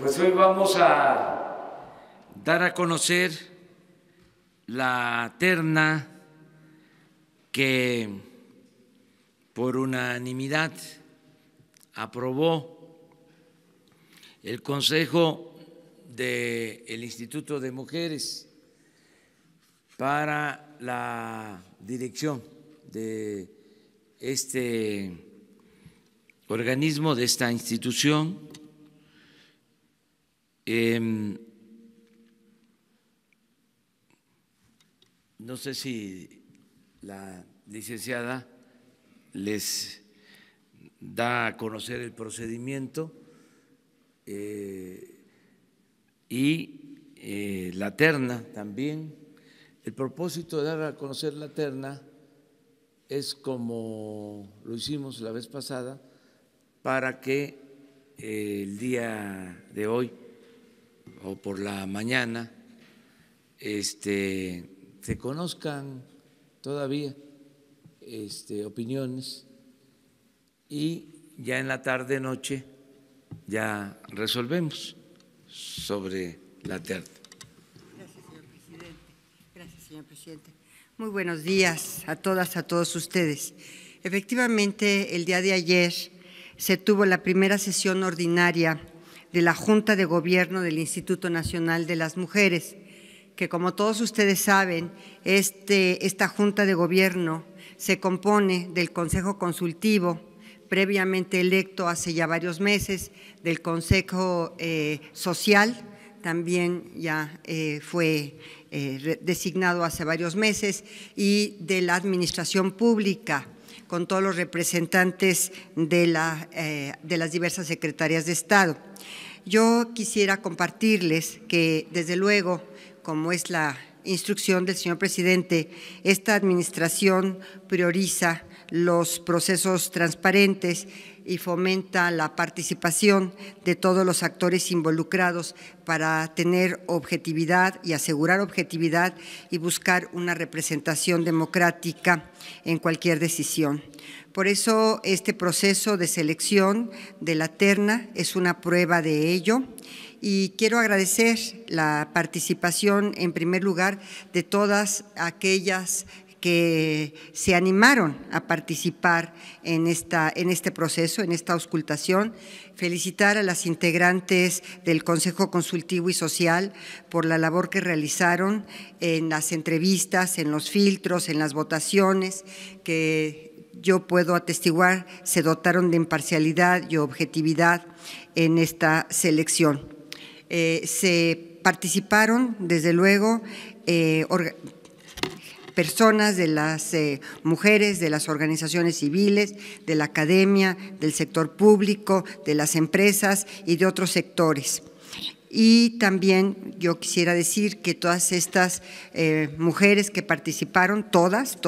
Pues hoy vamos a dar a conocer la terna que por unanimidad aprobó el Consejo del Instituto de Mujeres para la dirección de este organismo, de esta institución. No sé si la licenciada les da a conocer el procedimiento y la terna también. El propósito de dar a conocer la terna es, como lo hicimos la vez pasada, para que el día de hoy o por la mañana se conozcan todavía opiniones y ya en la tarde noche ya resolvemos sobre la terna. Gracias, señor presidente. Gracias, señor presidente. Muy buenos días a todas, a todos ustedes. Efectivamente, el día de ayer se tuvo la primera sesión ordinaria de la Junta de Gobierno del Instituto Nacional de las Mujeres, que, como todos ustedes saben, esta Junta de Gobierno se compone del Consejo Consultivo, previamente electo hace ya varios meses, del Consejo Social, también ya fue designado hace varios meses, y de la Administración Pública, con todos los representantes de las diversas secretarías de Estado. Yo quisiera compartirles que, desde luego, como es la instrucción del señor presidente, esta administración prioriza los procesos transparentes y fomenta la participación de todos los actores involucrados para tener objetividad y asegurar objetividad y buscar una representación democrática en cualquier decisión. Por eso, este proceso de selección de la terna es una prueba de ello. Y quiero agradecer la participación, en primer lugar, de todas aquellas que se animaron a participar en este proceso, en esta auscultación. Felicitar a las integrantes del Consejo Consultivo y Social por la labor que realizaron en las entrevistas, en los filtros, en las votaciones, que yo puedo atestiguar se dotaron de imparcialidad y objetividad en esta selección. Se participaron, desde luego, personas de las mujeres, de las organizaciones civiles, de la academia, del sector público, de las empresas y de otros sectores. Y también yo quisiera decir que todas estas mujeres que participaron, todas,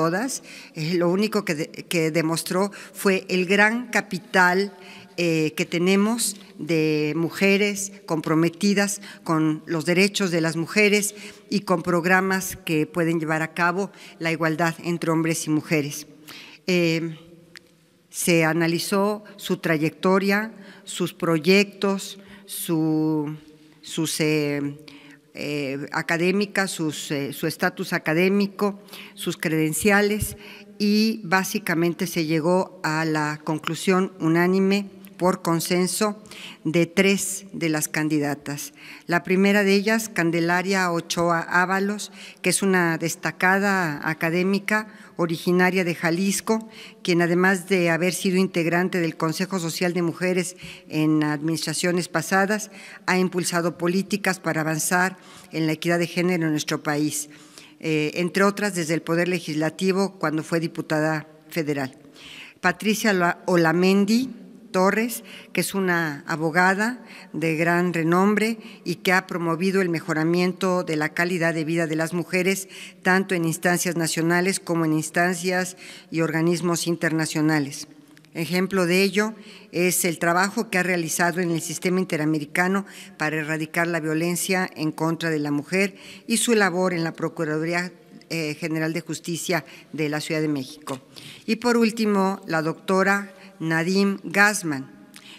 lo único que demostró fue el gran capital que tenemos de mujeres comprometidas con los derechos de las mujeres y con programas que pueden llevar a cabo la igualdad entre hombres y mujeres. Se analizó su trayectoria, sus proyectos, sus académicas, su estatus académico, sus credenciales, y básicamente se llegó a la conclusión unánime por consenso de 3 de las candidatas. La primera de ellas, Candelaria Ochoa Ábalos, que es una destacada académica originaria de Jalisco, quien, además de haber sido integrante del Consejo Social de Mujeres en administraciones pasadas, ha impulsado políticas para avanzar en la equidad de género en nuestro país, entre otras desde el Poder Legislativo cuando fue diputada federal. Patricia Olamendi Torres, que es una abogada de gran renombre y que ha promovido el mejoramiento de la calidad de vida de las mujeres, tanto en instancias nacionales como en instancias y organismos internacionales. Ejemplo de ello es el trabajo que ha realizado en el Sistema Interamericano para erradicar la violencia en contra de la mujer y su labor en la Procuraduría General de Justicia de la Ciudad de México. Y por último, la doctora Nadim Gassman.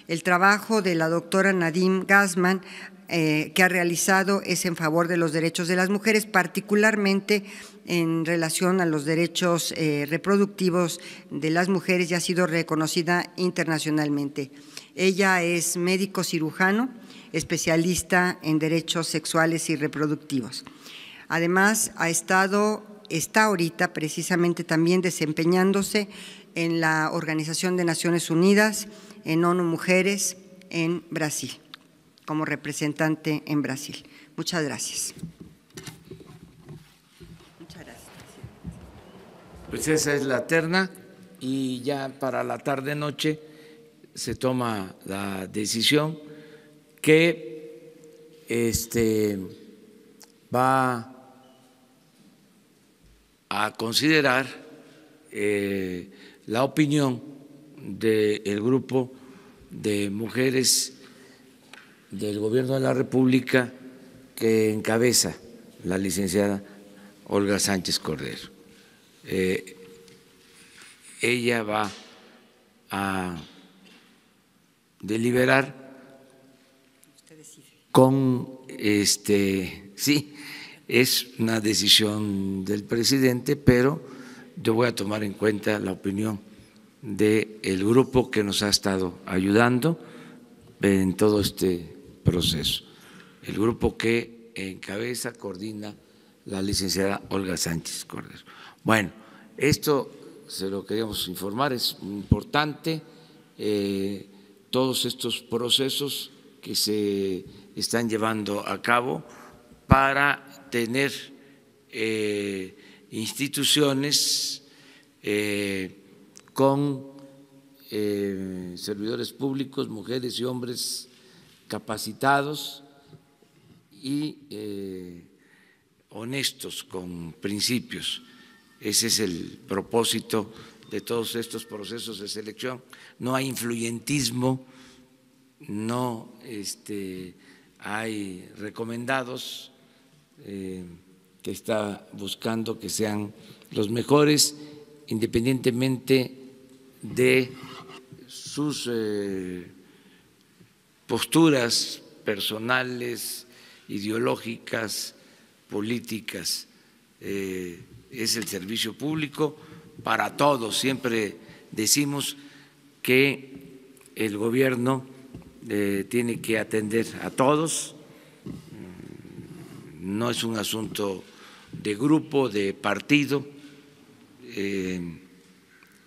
El trabajo de la doctora Nadim Gassman que ha realizado es en favor de los derechos de las mujeres, particularmente en relación a los derechos reproductivos de las mujeres, y ha sido reconocida internacionalmente. Ella es médico cirujano, especialista en derechos sexuales y reproductivos. Además, está ahorita precisamente también desempeñándose en la Organización de Naciones Unidas, en ONU Mujeres, en Brasil, como representante en Brasil. Muchas gracias. Muchas gracias. Pues esa es la terna y ya para la tarde-noche se toma la decisión que va a considerar la opinión del grupo de mujeres del Gobierno de la República que encabeza la licenciada Olga Sánchez Cordero. Ella va a deliberar con sí, es una decisión del presidente, pero yo voy a tomar en cuenta la opinión del grupo que nos ha estado ayudando en todo este proceso, el grupo que encabeza, coordina la licenciada Olga Sánchez Cordero. Bueno, esto se lo queríamos informar, es importante todos estos procesos que se están llevando a cabo para tener instituciones con servidores públicos, mujeres y hombres capacitados y honestos, con principios. Ese es el propósito de todos estos procesos de selección. No hay influyentismo, no hay recomendados que está buscando que sean los mejores, independientemente de sus posturas personales, ideológicas, políticas. Es el servicio público para todos. Siempre decimos que el gobierno tiene que atender a todos, no es un asunto de grupo, de partido,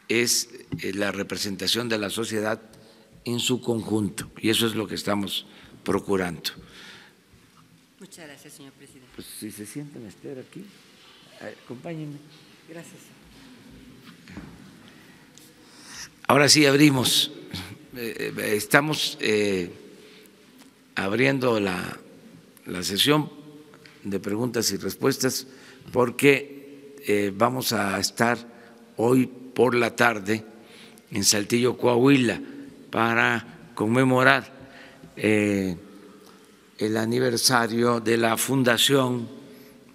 es la representación de la sociedad en su conjunto y eso es lo que estamos procurando. Muchas gracias, señor presidente. Pues si se sientan a esperar aquí, acompáñenme. Gracias. Ahora sí abrimos, estamos abriendo la sesión de preguntas y respuestas porque vamos a estar hoy por la tarde en Saltillo, Coahuila, para conmemorar el aniversario de la fundación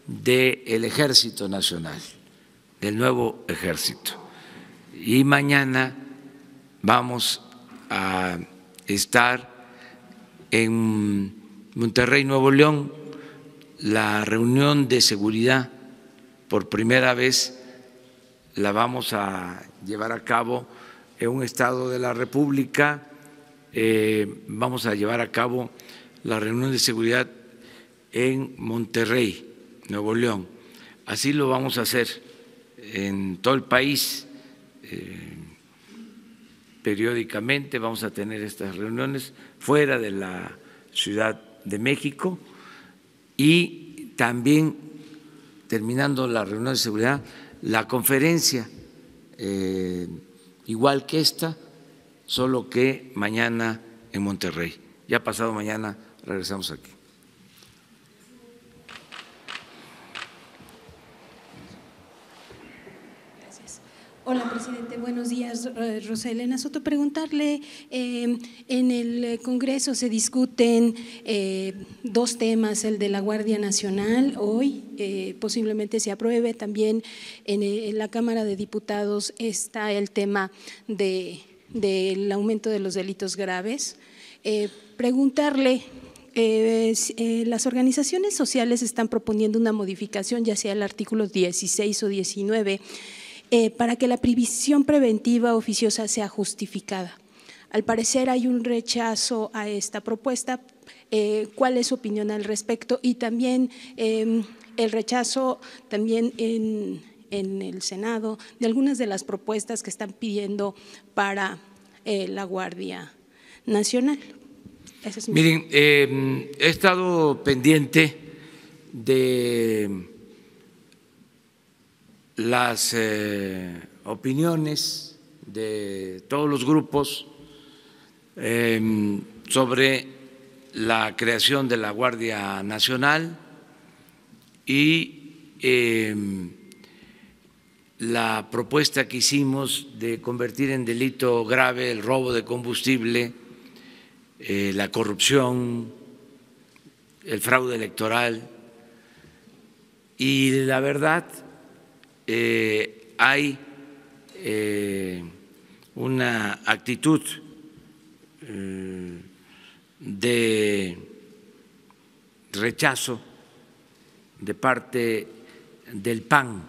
del Ejército Nacional, del nuevo ejército. Y mañana vamos a estar en Monterrey, Nuevo León, la reunión de seguridad por primera vez la vamos a llevar a cabo en un estado de la República, vamos a llevar a cabo la reunión de seguridad en Monterrey, Nuevo León. Así lo vamos a hacer en todo el país. Periódicamente vamos a tener estas reuniones fuera de la Ciudad de México y también, terminando la reunión de seguridad, la conferencia, igual que esta, solo que mañana en Monterrey. Ya pasado mañana regresamos aquí. Hola, presidente. Buenos días. Rosa Elena Soto. Preguntarle, en el Congreso se discuten dos temas, el de la Guardia Nacional hoy, posiblemente se apruebe, también en la Cámara de Diputados está el tema de del aumento de los delitos graves. Preguntarle, las organizaciones sociales están proponiendo una modificación, ya sea el artículo 16 o 19, para que la prisión preventiva oficiosa sea justificada. Al parecer hay un rechazo a esta propuesta. ¿Cuál es su opinión al respecto? Y también el rechazo también en el Senado de algunas de las propuestas que están pidiendo para la Guardia Nacional. Miren, he estado pendiente de las opiniones de todos los grupos sobre la creación de la Guardia Nacional y la propuesta que hicimos de convertir en delito grave el robo de combustible, la corrupción, el fraude electoral. Y la verdad, hay una actitud de rechazo de parte del PAN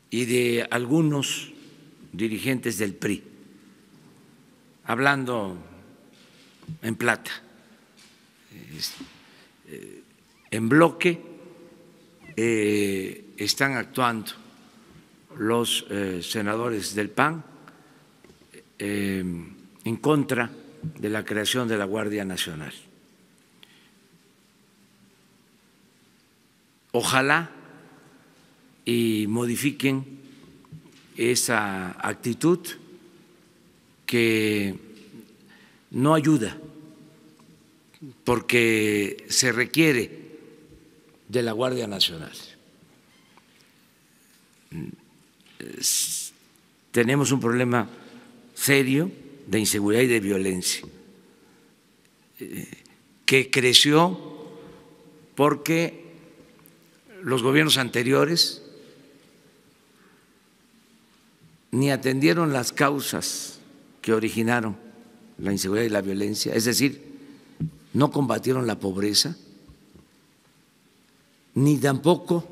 y de algunos dirigentes del PRI, hablando en plata, en bloque están actuando los senadores del PAN en contra de la creación de la Guardia Nacional. Ojalá y modifiquen esa actitud que no ayuda, porque se requiere de la Guardia Nacional. Tenemos un problema serio de inseguridad y de violencia que creció porque los gobiernos anteriores ni atendieron las causas que originaron la inseguridad y la violencia, es decir, no combatieron la pobreza, ni tampoco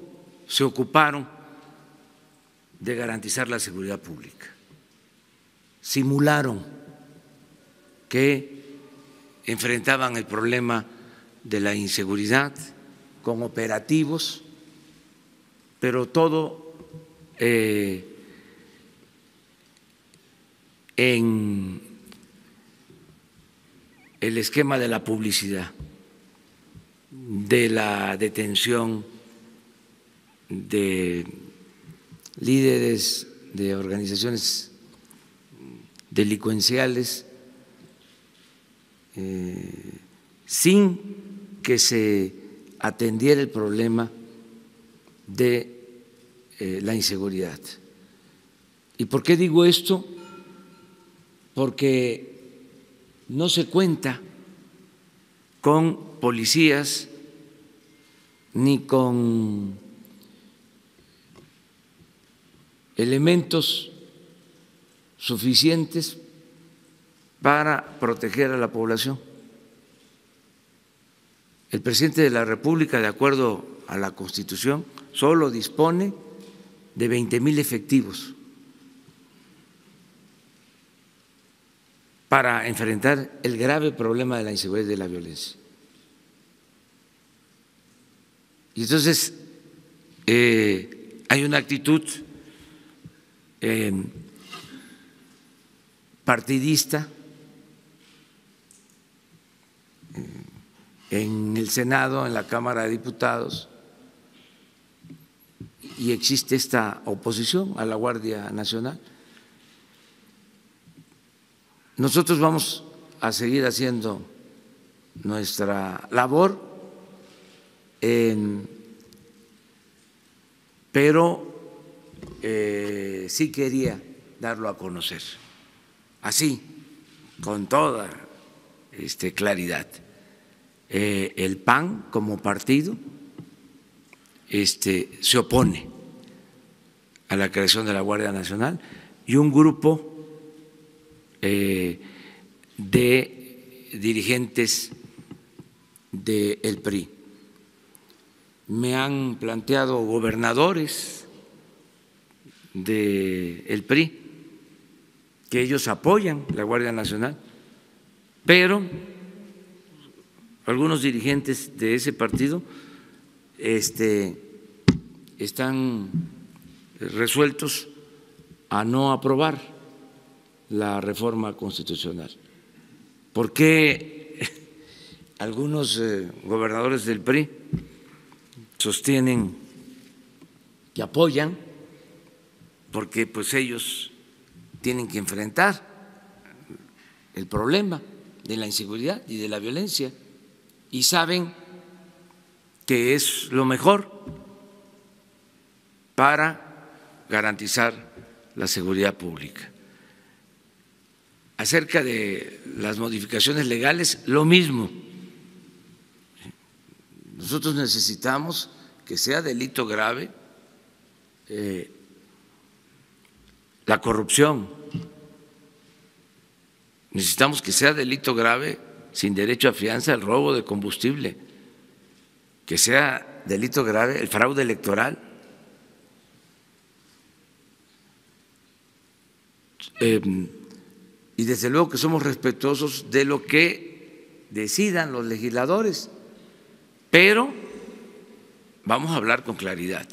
se ocuparon de garantizar la seguridad pública. Simularon que enfrentaban el problema de la inseguridad con operativos, pero todo en el esquema de la publicidad, de la detención de líderes de organizaciones delincuenciales sin que se atendiera el problema de la inseguridad. ¿Y por qué digo esto? Porque no se cuenta con policías ni con elementos suficientes para proteger a la población. El presidente de la República, de acuerdo a la Constitución, solo dispone de 20,000 efectivos para enfrentar el grave problema de la inseguridad y de la violencia. Y entonces hay una actitud partidista en el Senado, en la Cámara de Diputados, y existe esta oposición a la Guardia Nacional. Nosotros vamos a seguir haciendo nuestra labor, pero sí quería darlo a conocer, así, con toda claridad. El PAN como partido se opone a la creación de la Guardia Nacional y un grupo de dirigentes del PRI. Me han planteado gobernadores del PRI que ellos apoyan la Guardia Nacional, pero algunos dirigentes de ese partido están resueltos a no aprobar la reforma constitucional. ¿Por qué algunos gobernadores del PRI sostienen que apoyan? Porque pues ellos tienen que enfrentar el problema de la inseguridad y de la violencia y saben que es lo mejor para garantizar la seguridad pública. Acerca de las modificaciones legales, lo mismo. Nosotros necesitamos que sea delito grave la corrupción, necesitamos que sea delito grave sin derecho a fianza el robo de combustible, que sea delito grave el fraude electoral. Y desde luego que somos respetuosos de lo que decidan los legisladores, pero vamos a hablar con claridad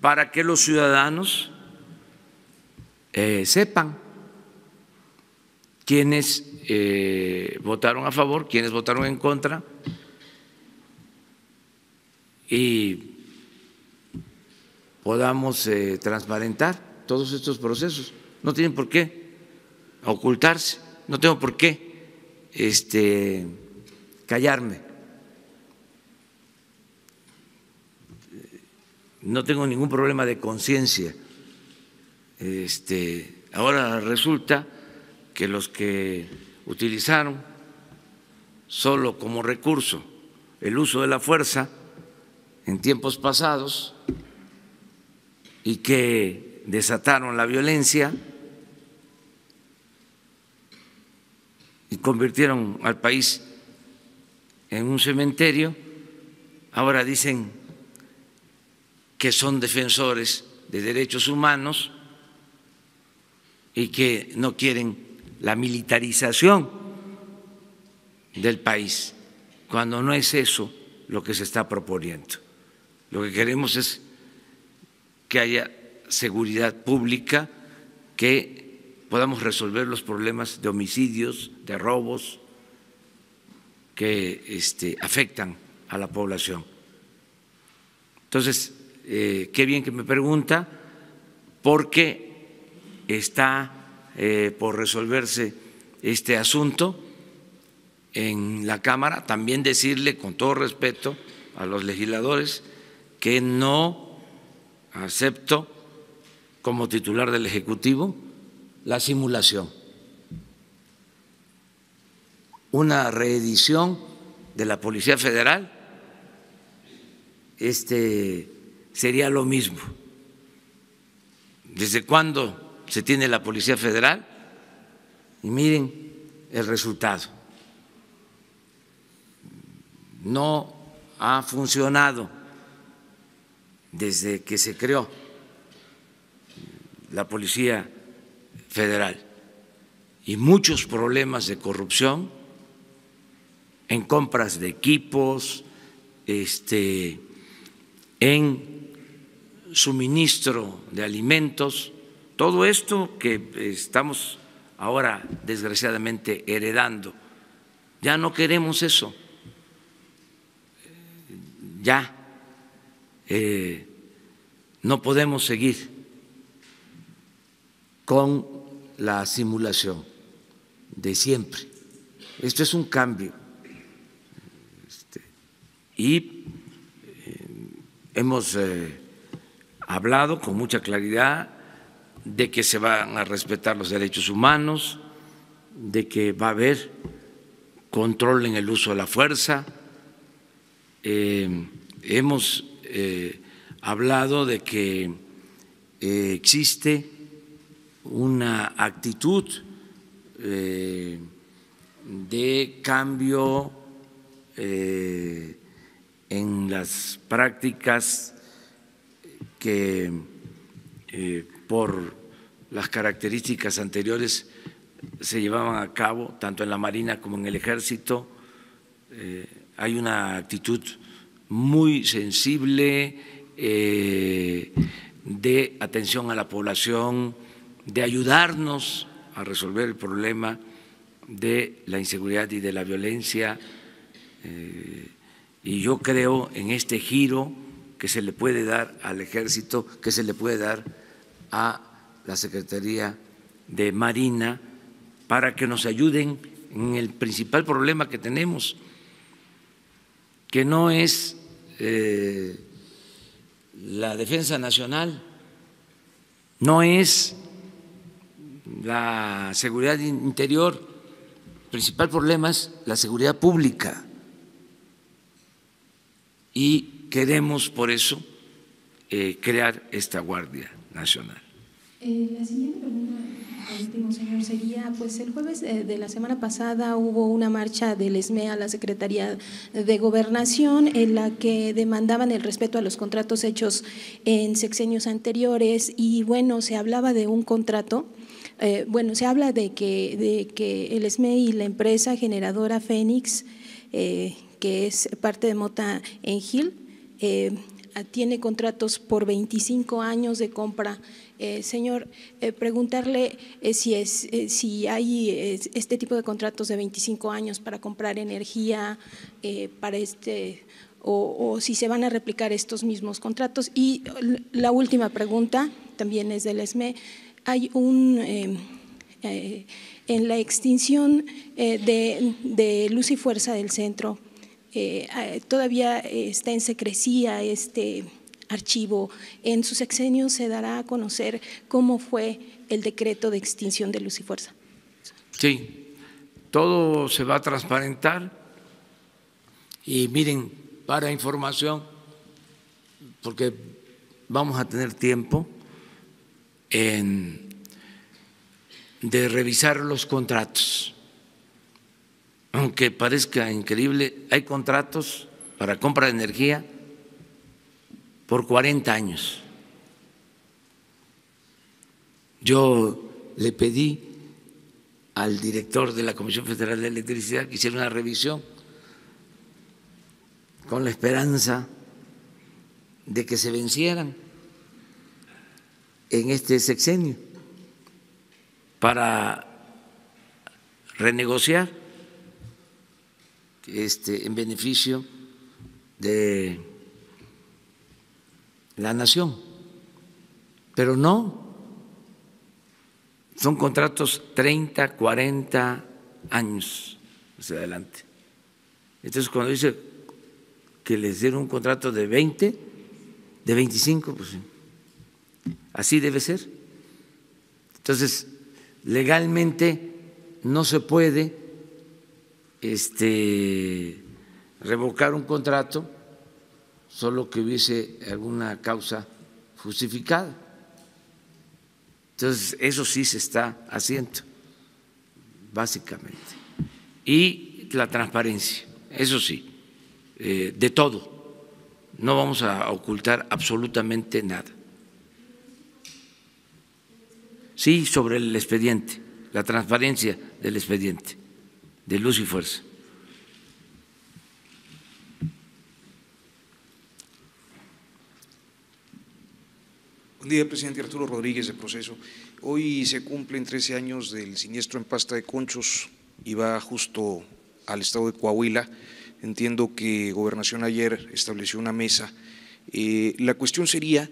para que los ciudadanos sepan quiénes votaron a favor, quiénes votaron en contra y podamos transparentar todos estos procesos. No tienen por qué ocultarse, no tengo por qué callarme. No tengo ningún problema de conciencia. Ahora resulta que los que utilizaron solo como recurso el uso de la fuerza en tiempos pasados y que desataron la violencia y convirtieron al país en un cementerio, ahora dicen que son defensores de derechos humanos y que no quieren la militarización del país, cuando no es eso lo que se está proponiendo. Lo que queremos es que haya seguridad pública, que podamos resolver los problemas de homicidios, de robos que afectan a la población. Entonces, qué bien que me pregunta, porque está por resolverse este asunto en la Cámara. También decirle con todo respeto a los legisladores que no acepto como titular del Ejecutivo la simulación. Una reedición de la Policía Federal sería lo mismo. ¿Desde cuándo se tiene la Policía Federal? Y miren el resultado. No ha funcionado desde que se creó la Policía Federal y muchos problemas de corrupción en compras de equipos, en suministro de alimentos, todo esto que estamos ahora desgraciadamente heredando. Ya no queremos eso, ya no podemos seguir con la simulación de siempre. Esto es un cambio y hemos hablado con mucha claridad de que se van a respetar los derechos humanos, de que va a haber control en el uso de la fuerza. Hemos hablado de que existe una actitud de cambio en las prácticas que por las características anteriores se llevaban a cabo tanto en la Marina como en el Ejército. Hay una actitud muy sensible de atención a la población, de ayudarnos a resolver el problema de la inseguridad y de la violencia. Y yo creo en este giro que se le puede dar al Ejército, que se le puede dar a la Secretaría de Marina para que nos ayuden en el principal problema que tenemos, que no es la defensa nacional, no es la seguridad interior, el principal problema es la seguridad pública. Y queremos por eso crear esta Guardia Nacional. La siguiente pregunta, último, señor, sería, pues el jueves de la semana pasada hubo una marcha del SME a la Secretaría de Gobernación en la que demandaban el respeto a los contratos hechos en sexenios anteriores y bueno, se hablaba de un contrato, se habla de que el SME y la empresa generadora Fénix, que es parte de Mota Engil, tiene contratos por 25 años de compra. Señor, preguntarle si hay este tipo de contratos de 25 años para comprar energía para o si se van a replicar estos mismos contratos. Y la última pregunta también es del SME. Hay en la extinción de Luz y Fuerza del Centro, todavía está en secrecía este archivo. En su sexenio se dará a conocer cómo fue el decreto de extinción de Luz y Fuerza. Sí, todo se va a transparentar y miren, para información, porque vamos a tener tiempo de revisar los contratos. Aunque parezca increíble, hay contratos para compra de energía por 40 años. Yo le pedí al director de la Comisión Federal de Electricidad que hiciera una revisión con la esperanza de que se vencieran en este sexenio para renegociar en beneficio de la nación, pero no, son contratos 30, 40 años hacia adelante. Entonces, cuando dice que les dieron un contrato de 20, de 25, pues sí, así debe ser. Entonces, legalmente no se puede revocar un contrato solo que hubiese alguna causa justificada. Entonces, eso sí se está haciendo, básicamente. Y la transparencia, eso sí, de todo. No vamos a ocultar absolutamente nada. Sí, sobre el expediente, la transparencia del expediente de Luz y Fuerza. Buen día, presidente. Arturo Rodríguez, de Proceso. Hoy se cumplen 13 años del siniestro en Pasta de Conchos y va justo al estado de Coahuila. Entiendo que Gobernación ayer estableció una mesa. La cuestión sería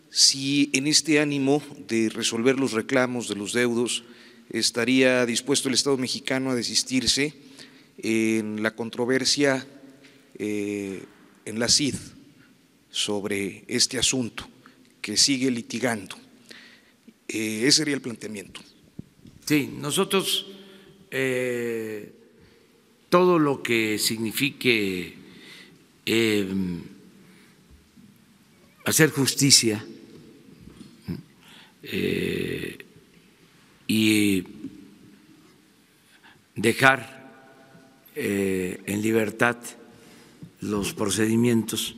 si en este ánimo de resolver los reclamos de los deudos estaría dispuesto el Estado mexicano a desistirse en la controversia en la CID sobre este asunto que sigue litigando. Ese sería el planteamiento. Sí, nosotros todo lo que signifique hacer justicia y dejar en libertad los procedimientos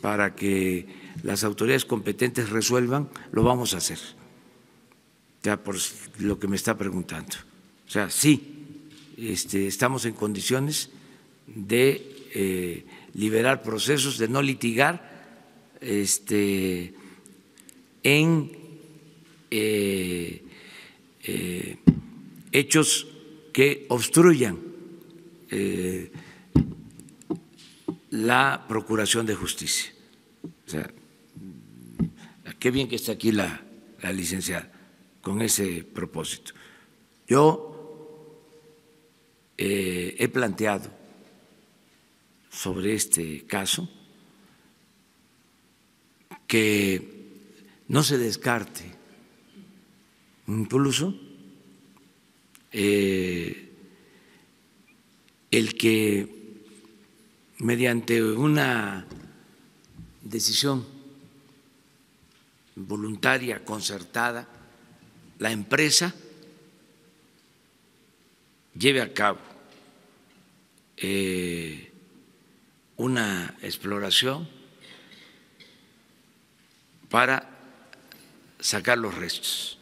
para que las autoridades competentes resuelvan, lo vamos a hacer, ya por lo que me está preguntando. O sea, sí, estamos en condiciones de liberar procesos, de no litigar en hechos que obstruyan la procuración de justicia. O sea, qué bien que está aquí la licenciada con ese propósito. Yo he planteado sobre este caso que no se descarte incluso el que mediante una decisión voluntaria, concertada, la empresa lleve a cabo una exploración para sacar los restos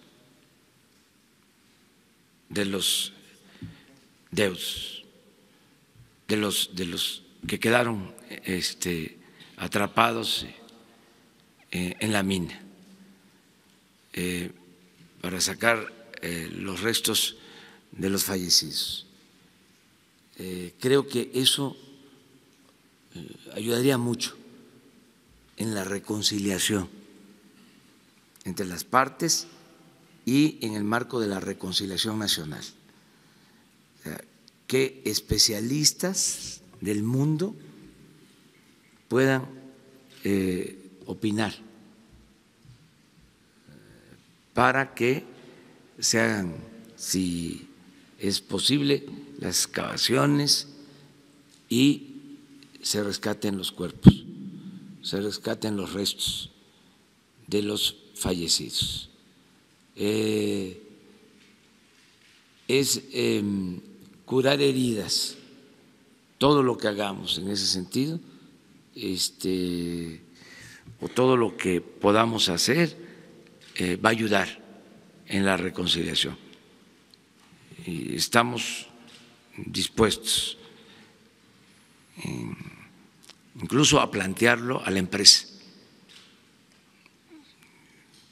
de los deudos, de los que quedaron atrapados en la mina, para sacar los restos de los fallecidos. Creo que eso ayudaría mucho en la reconciliación entre las partes y en el marco de la reconciliación nacional. O sea, que especialistas del mundo puedan opinar para que se hagan, si es posible, las excavaciones y se rescaten los cuerpos, se rescaten los restos de los fallecidos. Es curar heridas, todo lo que hagamos en ese sentido, o todo lo que podamos hacer va a ayudar en la reconciliación. Y estamos dispuestos incluso a plantearlo a la empresa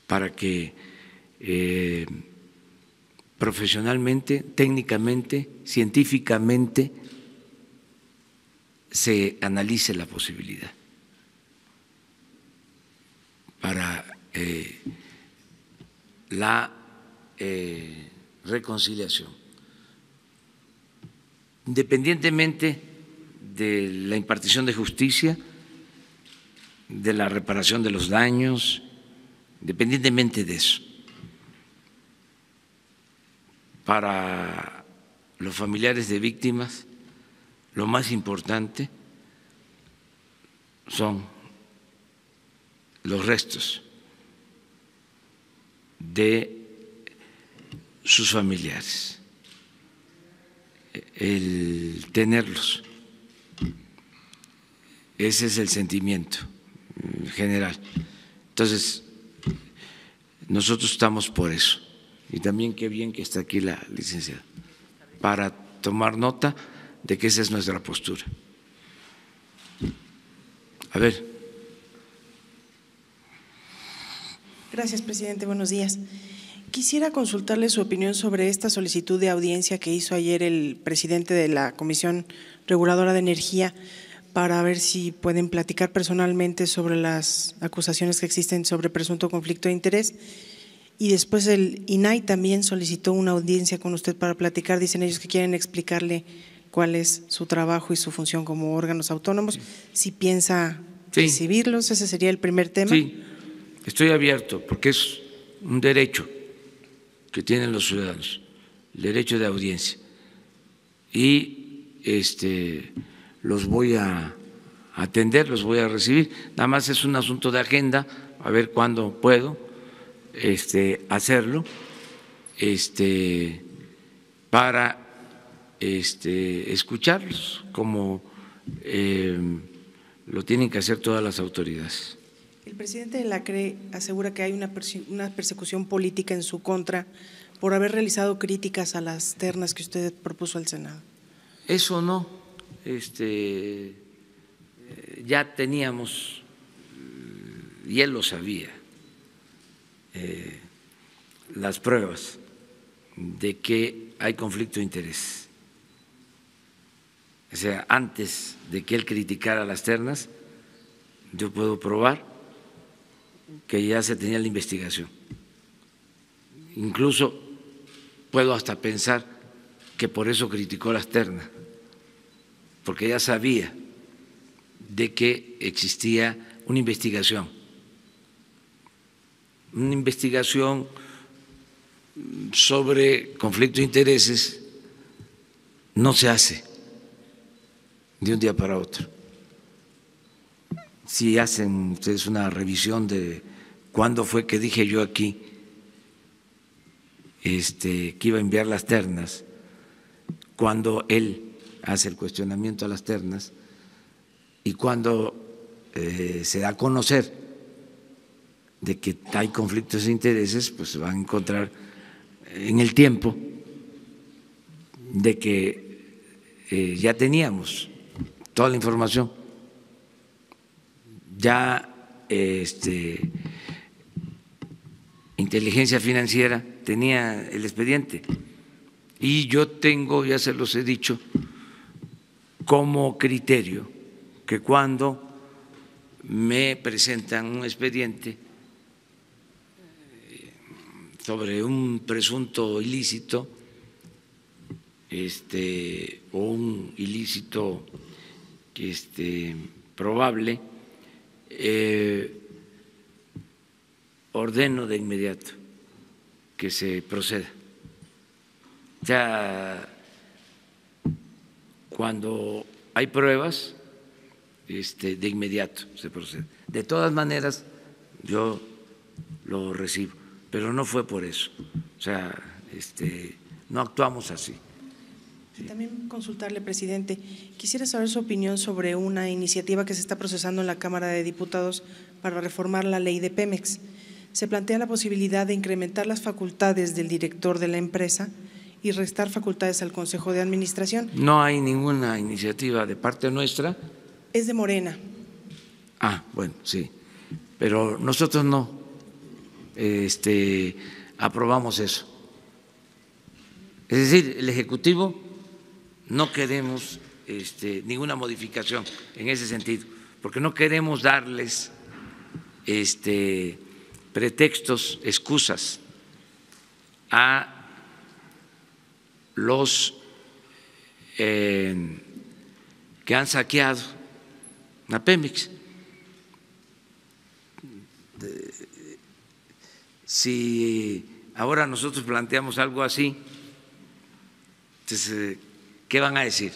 para que profesionalmente, técnicamente, científicamente se analice la posibilidad para la reconciliación, independientemente de la impartición de justicia, de la reparación de los daños, independientemente de eso. Para los familiares de víctimas, lo más importante son los restos de sus familiares, el tenerlos. Ese es el sentimiento general. Entonces, nosotros estamos por eso. Y también qué bien que está aquí la licenciada, para tomar nota de que esa es nuestra postura. A ver. Gracias, presidente. Buenos días. Quisiera consultarle su opinión sobre esta solicitud de audiencia que hizo ayer el presidente de la Comisión Reguladora de Energía para ver si pueden platicar personalmente sobre las acusaciones que existen sobre presunto conflicto de interés. Y después el INAI también solicitó una audiencia con usted para platicar. Dicen ellos que quieren explicarle cuál es su trabajo y su función como órganos autónomos. Si piensa recibirlos, ese sería el primer tema. Sí, estoy abierto porque es un derecho que tienen los ciudadanos, el derecho de audiencia. Y los voy a atender, los voy a recibir. Nada más es un asunto de agenda, a ver cuándo puedo. hacerlo para escucharlos como lo tienen que hacer todas las autoridades. El presidente de la CRE asegura que hay una persecución política en su contra por haber realizado críticas a las ternas que usted propuso al Senado. Eso no, ya teníamos, y él lo sabía, las pruebas de que hay conflicto de interés. O sea, antes de que él criticara las ternas, yo puedo probar que ya se tenía la investigación. Incluso puedo hasta pensar que por eso criticó las ternas, porque ya sabía de que existía una investigación sobre conflicto de intereses no se hace de un día para otro. Si hacen ustedes una revisión de cuándo fue que dije yo aquí que iba a enviar las ternas, cuando él hace el cuestionamiento a las ternas y cuando se da a conocer de que hay conflictos de intereses, pues se van a encontrar en el tiempo de que ya teníamos toda la información, ya Inteligencia Financiera tenía el expediente y yo tengo, ya se los he dicho, como criterio que cuando me presentan un expediente sobre un presunto ilícito o un ilícito probable, ordeno de inmediato que se proceda. Ya cuando hay pruebas, de inmediato se procede. De todas maneras, yo lo recibo, pero no fue por eso. O sea, no actuamos así. Sí. También consultarle, presidente, quisiera saber su opinión sobre una iniciativa que se está procesando en la Cámara de Diputados para reformar la ley de Pemex. Se plantea la posibilidad de incrementar las facultades del director de la empresa y restar facultades al Consejo de Administración. No hay ninguna iniciativa de parte nuestra. Es de Morena. Ah, bueno, sí, pero nosotros no aprobamos eso. Es decir, el Ejecutivo no queremos ninguna modificación en ese sentido, porque no queremos darles pretextos, excusas a los que han saqueado a Pemex. Si ahora nosotros planteamos algo así, entonces, ¿qué van a decir?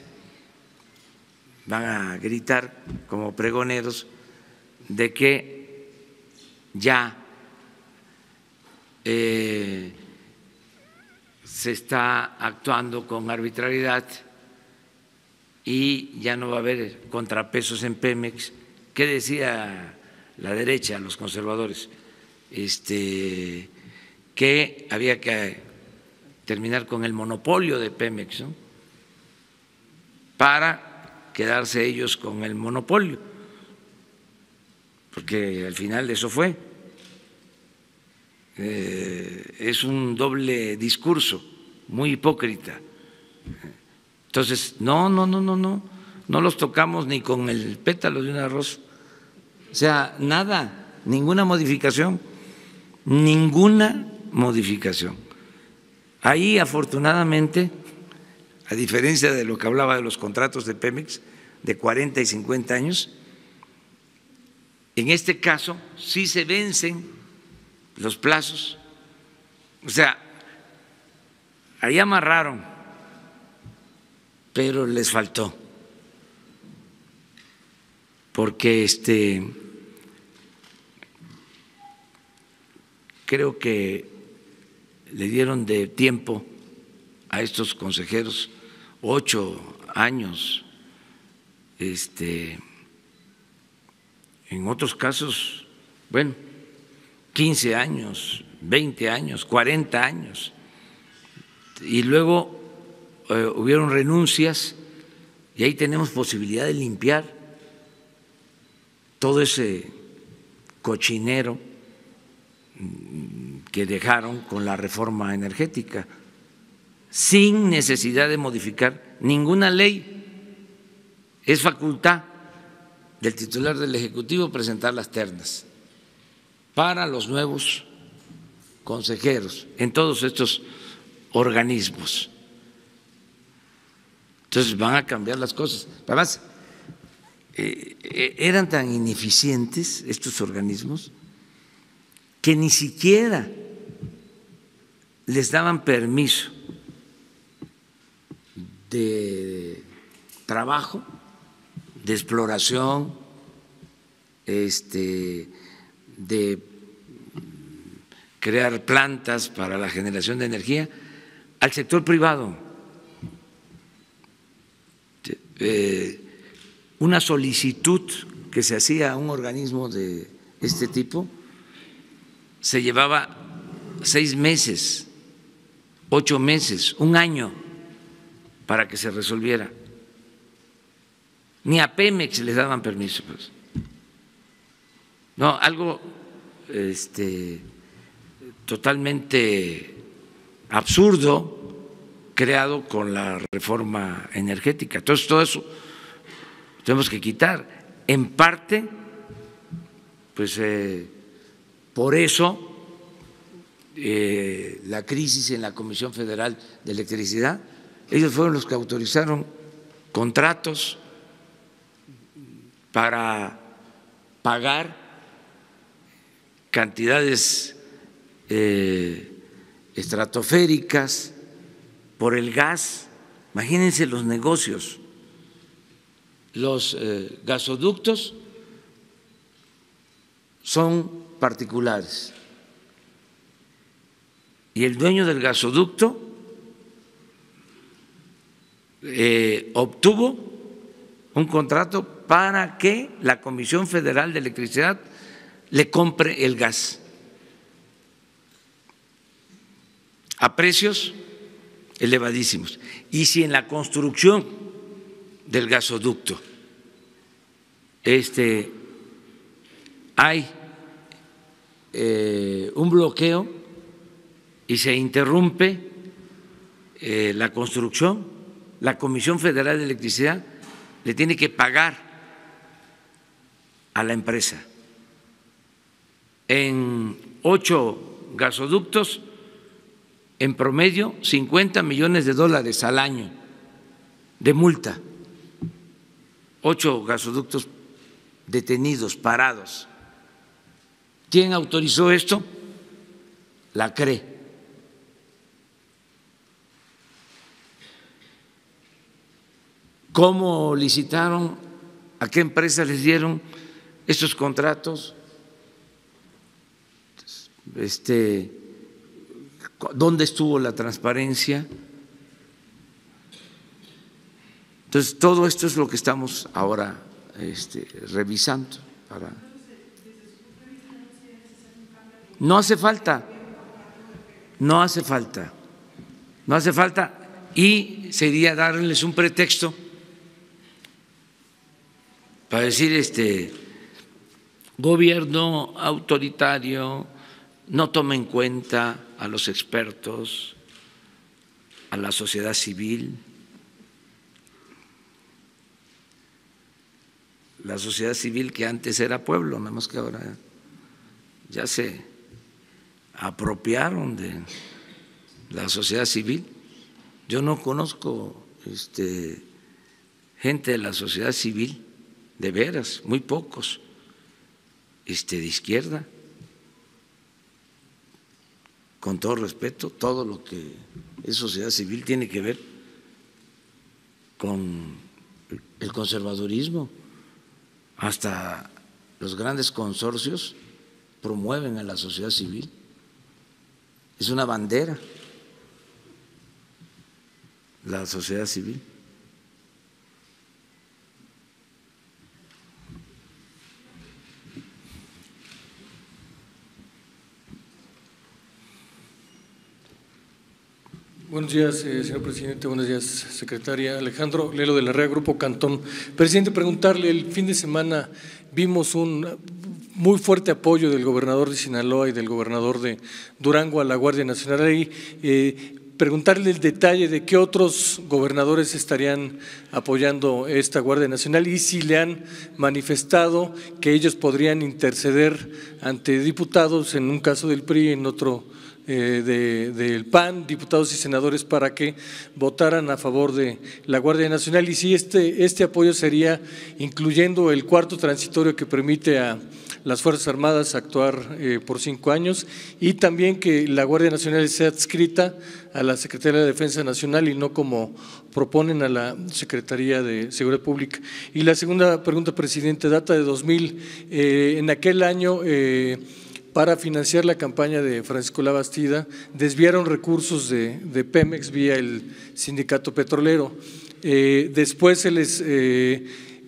Van a gritar como pregoneros de que ya se está actuando con arbitrariedad y ya no va a haber contrapesos en Pemex. ¿Qué decía la derecha, los conservadores? Que había que terminar con el monopolio de Pemex, ¿no?, para quedarse ellos con el monopolio, porque al final eso fue. Es un doble discurso, muy hipócrita. Entonces, no los tocamos ni con el pétalo de una rosa. O sea, nada, ninguna modificación. Ahí, afortunadamente, a diferencia de lo que hablaba de los contratos de Pemex de 40 y 50 años, en este caso sí se vencen los plazos. O sea, ahí amarraron, pero les faltó, porque creo que le dieron de tiempo a estos consejeros 8 años, en otros casos, bueno, 15 años, 20 años, 40 años, y luego hubieron renuncias y ahí tenemos posibilidad de limpiar todo ese cochinero que dejaron con la reforma energética, sin necesidad de modificar ninguna ley. Es facultad del titular del Ejecutivo presentar las ternas para los nuevos consejeros en todos estos organismos. Entonces van a cambiar las cosas. Además, eran tan ineficientes estos organismos que ni siquiera les daban permiso de trabajo, de exploración, de crear plantas para la generación de energía al sector privado. Una solicitud que se hacía a un organismo de este tipo se llevaba 6 meses, 8 meses, 1 año para que se resolviera. Ni a Pemex les daban permiso. Pues. No, algo totalmente absurdo creado con la reforma energética. Entonces, todo eso tenemos que quitar. En parte, pues por eso la crisis en la Comisión Federal de Electricidad, ellos fueron los que autorizaron contratos para pagar cantidades estratosféricas por el gas. Imagínense los negocios. Los gasoductos son particulares y el dueño del gasoducto obtuvo un contrato para que la Comisión Federal de Electricidad le compre el gas a precios elevadísimos. Y si en la construcción del gasoducto hay un bloqueo y se interrumpe la construcción, la Comisión Federal de Electricidad le tiene que pagar a la empresa. En 8 gasoductos, en promedio, $50 millones al año de multa. 8 gasoductos detenidos, parados. ¿Quién autorizó esto? La CRE. ¿Cómo licitaron? ¿A qué empresas les dieron estos contratos? ¿Dónde estuvo la transparencia? Entonces, todo esto es lo que estamos ahora revisando. No hace falta, no hace falta, no hace falta, y sería darles un pretexto para decir gobierno autoritario, no toma en cuenta a los expertos, a la sociedad civil. La sociedad civil que antes era pueblo, nada más que ahora ya se apropiaron de la sociedad civil. Yo no conozco gente de la sociedad civil, de veras, muy pocos, de izquierda. Con todo respeto, todo lo que es sociedad civil tiene que ver con el conservadurismo. Hasta los grandes consorcios promueven a la sociedad civil es una bandera, la sociedad civil. Buenos días, señor presidente. Buenos días, secretaria. Alejandro Lelo de la Rea, Grupo Cantón. Presidente, preguntarle, el fin de semana vimos un muy fuerte apoyo del gobernador de Sinaloa y del gobernador de Durango a la Guardia Nacional. Ahí, preguntarle el detalle de qué otros gobernadores estarían apoyando esta Guardia Nacional y si le han manifestado que ellos podrían interceder ante diputados, en un caso del PRI, en otro del PAN, diputados y senadores, para que votaran a favor de la Guardia Nacional, y si este apoyo sería incluyendo el cuarto transitorio que permite a las Fuerzas Armadas actuar por 5 años, y también que la Guardia Nacional sea adscrita a la Secretaría de Defensa Nacional y no como proponen a la Secretaría de Seguridad Pública. Y la segunda pregunta, presidente, data de 2000, en aquel año para financiar la campaña de Francisco Labastida, desviaron recursos de Pemex vía el sindicato petrolero. Después se les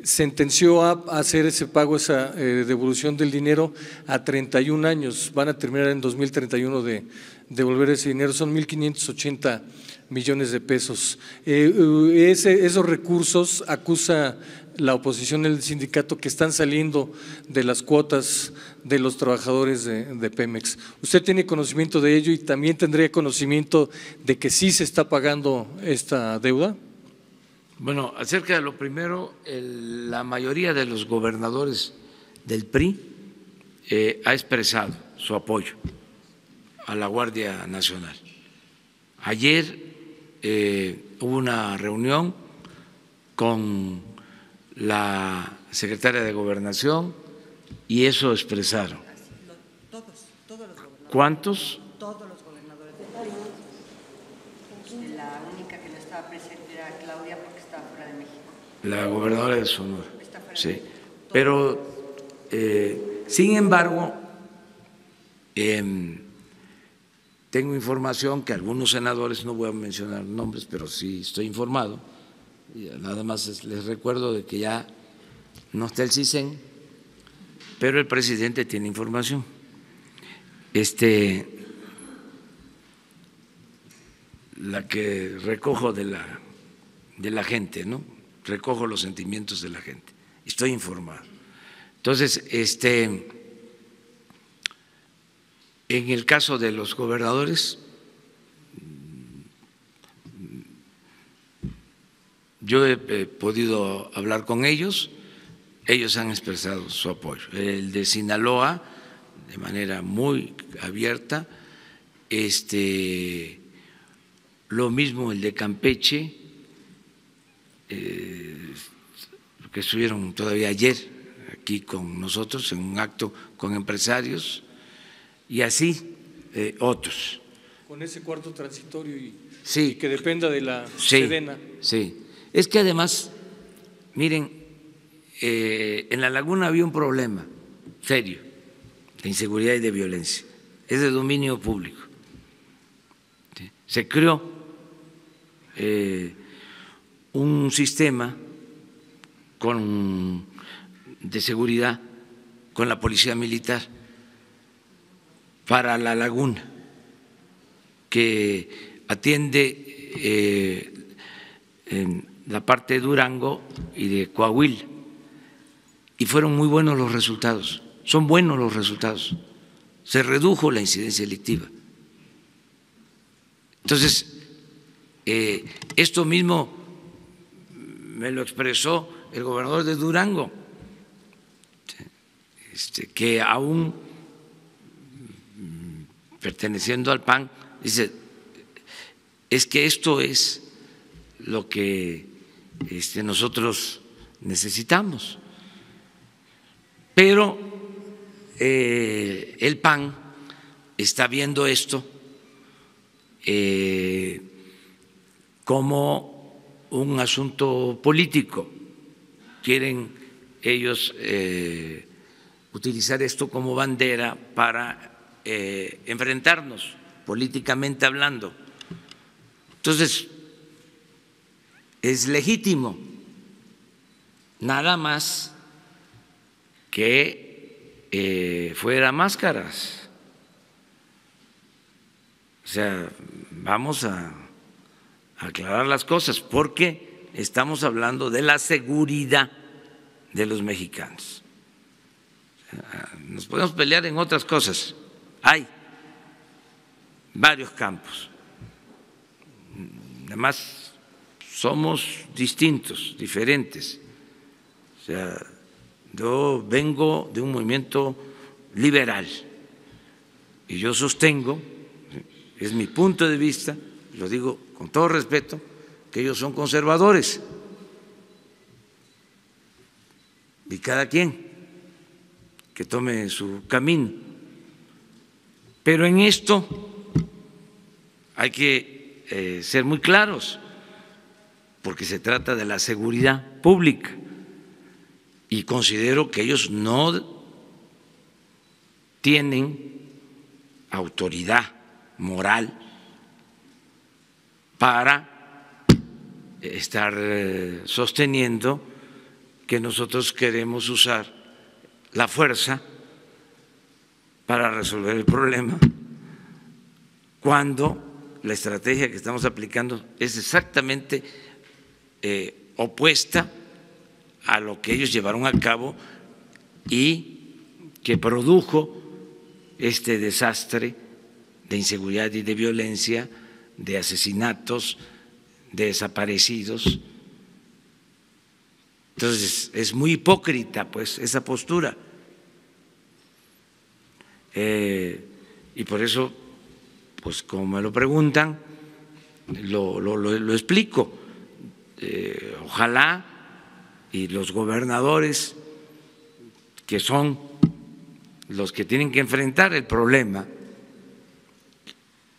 sentenció a hacer ese pago, esa devolución del dinero a 31 años. Van a terminar en 2031 de devolver ese dinero, son 1.580 millones de pesos. Esos recursos, acusa la oposición del sindicato, que están saliendo de las cuotas de los trabajadores de Pemex. ¿Usted tiene conocimiento de ello y también tendría conocimiento de que sí se está pagando esta deuda? Bueno, acerca de lo primero, la mayoría de los gobernadores del PRI ha expresado su apoyo a la Guardia Nacional. Ayer hubo una reunión con la secretaria de Gobernación y eso expresaron. Todos los gobernadores. ¿Cuántos? Todos los gobernadores del PRI. La única que no estaba presente era Claudia, porque estaba fuera de México. La gobernadora de Sonora. Sí, pero sin embargo, tengo información que algunos senadores, no voy a mencionar nombres, pero sí estoy informado. Nada más les recuerdo de que ya no está el CISEN, pero el presidente tiene información. La que recojo de la gente, ¿no? Recojo los sentimientos de la gente. Estoy informado. Entonces, en el caso de los gobernadores, yo he podido hablar con ellos, ellos han expresado su apoyo. El de Sinaloa, de manera muy abierta, lo mismo el de Campeche, que estuvieron todavía ayer aquí con nosotros en un acto con empresarios, y así otros. Con ese cuarto transitorio y que dependa de la Sedena. Sí. Es que además, miren, en La Laguna había un problema serio de inseguridad y de violencia, es de dominio público. Se creó un sistema de seguridad con la Policía Militar para La Laguna, que atiende la parte de Durango y de Coahuila, y fueron muy buenos los resultados, son buenos los resultados, se redujo la incidencia delictiva. Entonces, esto mismo me lo expresó el gobernador de Durango, que aún perteneciendo al PAN, dice, es que esto es lo que nosotros necesitamos. Pero el PAN está viendo esto como un asunto político. Quieren ellos utilizar esto como bandera para enfrentarnos políticamente hablando. Entonces, es legítimo, nada más que fuera máscaras. O sea, vamos a aclarar las cosas porque estamos hablando de la seguridad de los mexicanos. Nos podemos pelear en otras cosas, hay varios campos, además somos distintos, diferentes. O sea, yo vengo de un movimiento liberal y yo sostengo, es mi punto de vista, lo digo con todo respeto, que ellos son conservadores y cada quien que tome su camino. Pero en esto hay que ser muy claros, porque se trata de la seguridad pública y considero que ellos no tienen autoridad moral para estar sosteniendo que nosotros queremos usar la fuerza para resolver el problema, cuando la estrategia que estamos aplicando es exactamente opuesta a lo que ellos llevaron a cabo y que produjo este desastre de inseguridad y de violencia, de asesinatos, de desaparecidos. Entonces, es muy hipócrita, pues, esa postura. Y por eso, pues, como me lo preguntan, lo explico. Ojalá y los gobernadores, que son los que tienen que enfrentar el problema,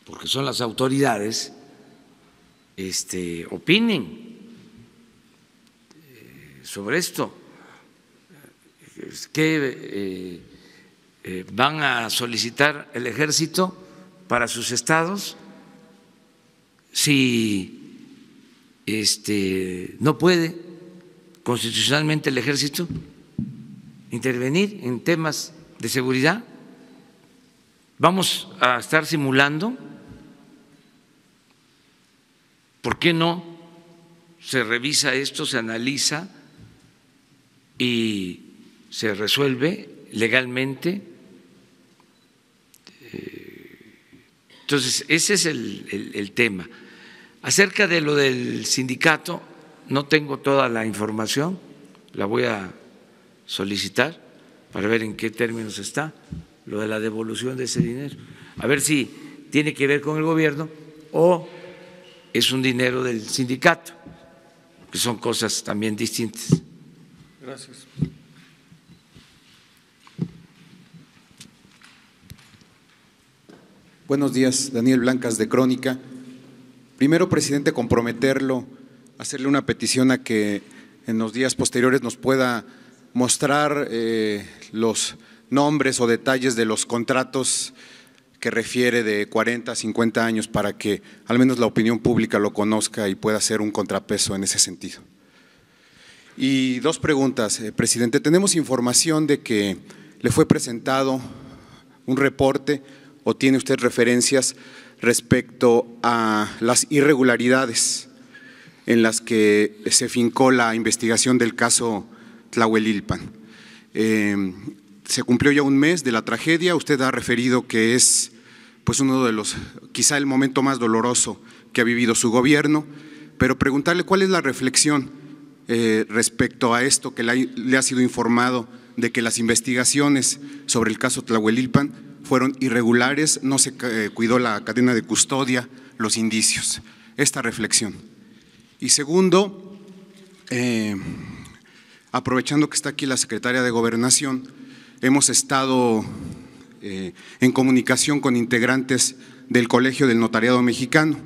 porque son las autoridades, opinen sobre esto. ¿Qué van a solicitar el ejército para sus estados si no puede constitucionalmente el ejército intervenir en temas de seguridad? ¿Vamos a estar simulando? ¿Por qué no se revisa esto, se analiza y se resuelve legalmente? Entonces, ese es el tema. Acerca de lo del sindicato, no tengo toda la información, la voy a solicitar para ver en qué términos está lo de la devolución de ese dinero, a ver si tiene que ver con el gobierno o es un dinero del sindicato, que son cosas también distintas. Gracias. Buenos días, Daniel Blancas de Crónica. Primero, presidente, comprometerlo, hacerle una petición a que en los días posteriores nos pueda mostrar los nombres o detalles de los contratos que refiere de 40 a 50 años para que al menos la opinión pública lo conozca y pueda hacer un contrapeso en ese sentido. Y dos preguntas, presidente. Tenemos información de que le fue presentado un reporte o tiene usted referencias respecto a las irregularidades en las que se fincó la investigación del caso Tlahuelilpan. Se cumplió ya un mes de la tragedia, usted ha referido que es pues uno de los, quizá el momento más doloroso que ha vivido su gobierno, pero preguntarle cuál es la reflexión respecto a esto que le ha sido informado de que las investigaciones sobre el caso Tlahuelilpan fueron irregulares, no se cuidó la cadena de custodia, los indicios. Esta reflexión. Y segundo, aprovechando que está aquí la secretaria de Gobernación, hemos estado en comunicación con integrantes del Colegio del Notariado Mexicano.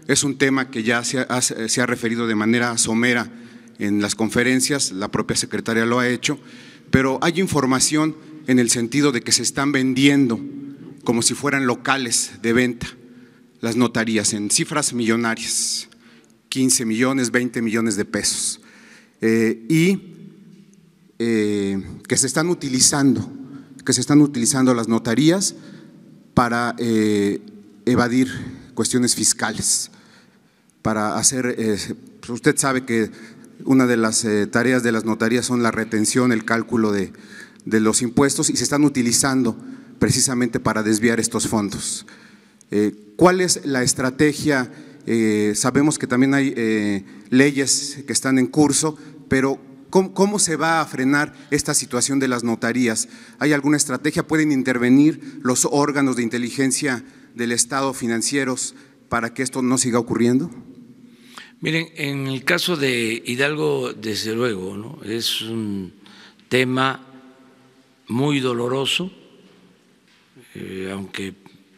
Es un tema que ya se ha referido de manera somera en las conferencias, la propia secretaria lo ha hecho, pero hay información en el sentido de que se están vendiendo como si fueran locales de venta las notarías en cifras millonarias, 15 millones, 20 millones de pesos, y que se están utilizando las notarías para evadir cuestiones fiscales, para hacer, usted sabe que una de las tareas de las notarías son la retención, el cálculo de los impuestos, y se están utilizando precisamente para desviar estos fondos. ¿Cuál es la estrategia? Sabemos que también hay leyes que están en curso, pero ¿cómo se va a frenar esta situación de las notarías? ¿Hay alguna estrategia? ¿Pueden intervenir los órganos de inteligencia del Estado financieros para que esto no siga ocurriendo? Miren, en el caso de Hidalgo, desde luego, ¿no? Es un tema muy doloroso, aunque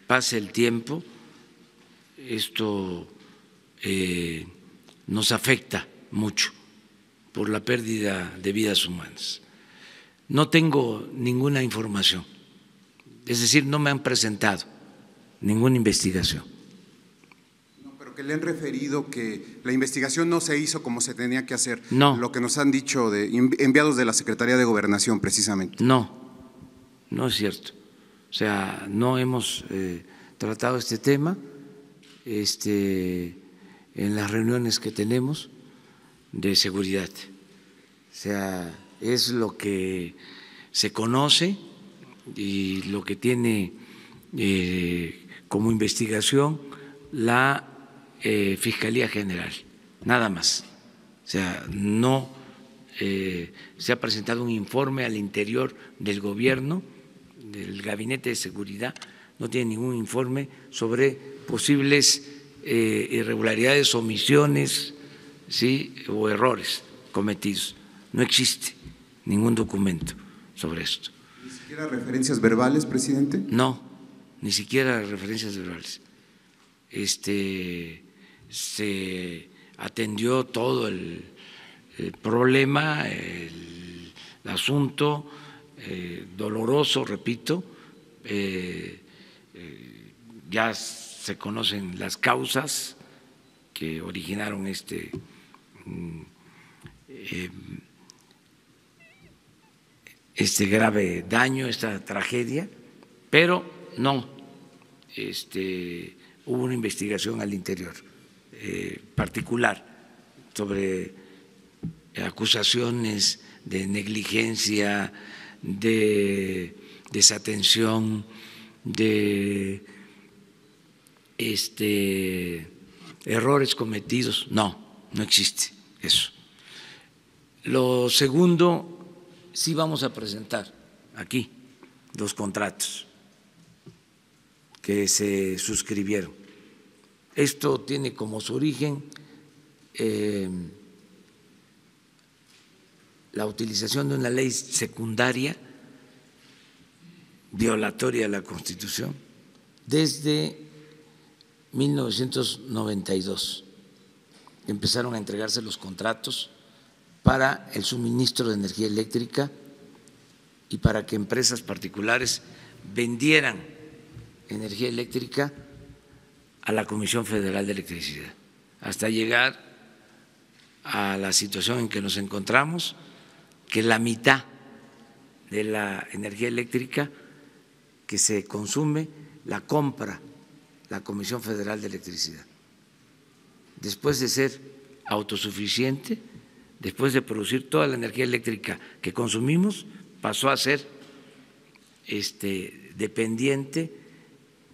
pase el tiempo, esto nos afecta mucho por la pérdida de vidas humanas. No tengo ninguna información, es decir, no me han presentado ninguna investigación. No, pero que le han referido que la investigación no se hizo como se tenía que hacer. No. Lo que nos han dicho de enviados de la Secretaría de Gobernación, precisamente. No, no es cierto. O sea, no hemos tratado este tema en las reuniones que tenemos de seguridad. O sea, es lo que se conoce y lo que tiene como investigación la Fiscalía General, nada más. O sea, no se ha presentado un informe al interior del gobierno, del Gabinete de Seguridad, no tiene ningún informe sobre posibles irregularidades, omisiones, ¿sí?, o errores cometidos. No existe ningún documento sobre esto. ¿Ni siquiera referencias verbales, presidente? No, ni siquiera referencias verbales. Se atendió todo el problema, el asunto doloroso, repito, ya se conocen las causas que originaron este grave daño, esta tragedia, pero no hubo una investigación al interior particular sobre acusaciones de negligencia, de desatención, de errores cometidos. No existe eso. Lo segundo, sí vamos a presentar aquí los contratos que se suscribieron. Esto tiene como su origen la utilización de una ley secundaria violatoria a la Constitución desde 1992. Empezaron a entregarse los contratos para el suministro de energía eléctrica y para que empresas particulares vendieran energía eléctrica a la Comisión Federal de Electricidad, hasta llegar a la situación en que nos encontramos, que la mitad de la energía eléctrica que se consume la compra la Comisión Federal de Electricidad. Después de ser autosuficiente, después de producir toda la energía eléctrica que consumimos, pasó a ser dependiente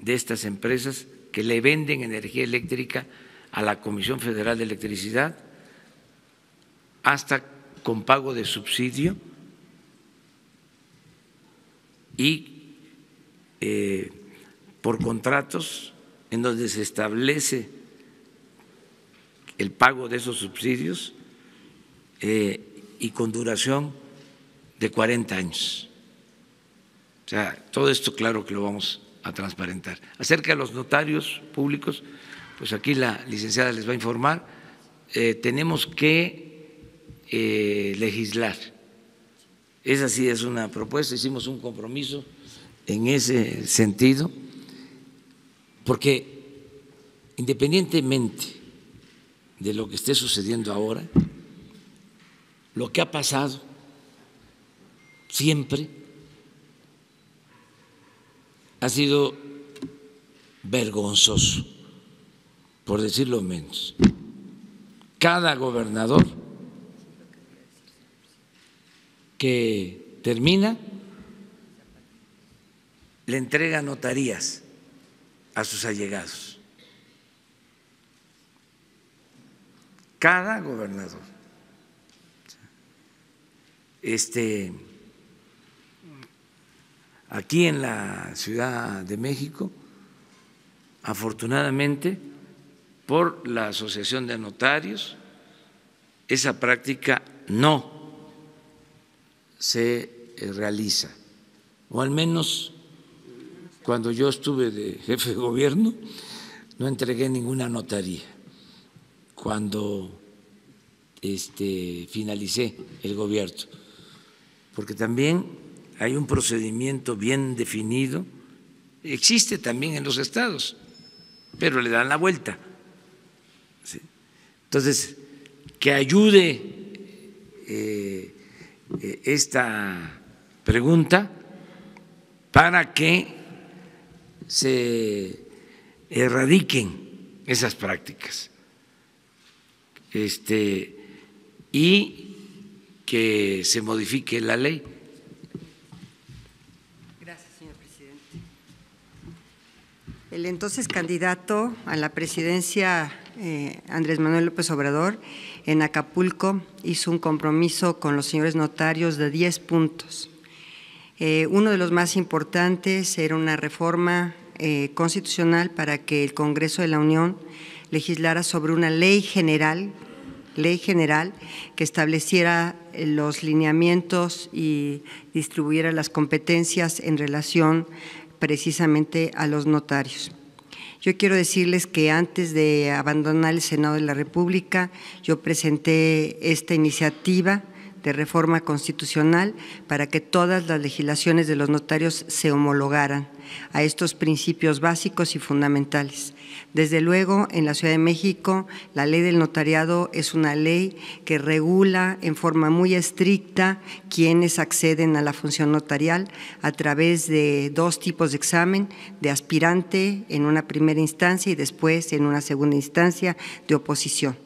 de estas empresas que le venden energía eléctrica a la Comisión Federal de Electricidad, hasta con pago de subsidio y por contratos en donde se establece el pago de esos subsidios y con duración de 40 años. O sea, todo esto claro que lo vamos a transparentar. Acerca de los notarios públicos, pues aquí la licenciada les va a informar. Tenemos que legislar. Esa sí es una propuesta, hicimos un compromiso en ese sentido, porque independientemente de lo que esté sucediendo ahora, lo que ha pasado siempre ha sido vergonzoso, por decirlo menos. Cada gobernador que termina le entrega notarías a sus allegados. Cada gobernador. Aquí en la Ciudad de México, afortunadamente, por la Asociación de Notarios, esa práctica no se realiza, o al menos cuando yo estuve de jefe de gobierno no entregué ninguna notaría. Cuando finalicé el gobierno, porque también hay un procedimiento bien definido, existe también en los estados, pero le dan la vuelta. ¿Sí? Entonces, que ayude esta pregunta para que se erradiquen esas prácticas y que se modifique la ley. Gracias, señor presidente. El entonces candidato a la presidencia, Andrés Manuel López Obrador, en Acapulco hizo un compromiso con los señores notarios de 10 puntos. Uno de los más importantes era una reforma constitucional para que el Congreso de la Unión legislara sobre una ley general que estableciera los lineamientos y distribuyera las competencias en relación precisamente a los notarios. Yo quiero decirles que antes de abandonar el Senado de la República, yo presenté esta iniciativa de reforma constitucional para que todas las legislaciones de los notarios se homologaran a estos principios básicos y fundamentales. Desde luego, en la Ciudad de México, la ley del notariado es una ley que regula en forma muy estricta quienes acceden a la función notarial a través de 2 tipos de examen, de aspirante en una primera instancia y después en una segunda instancia de oposición.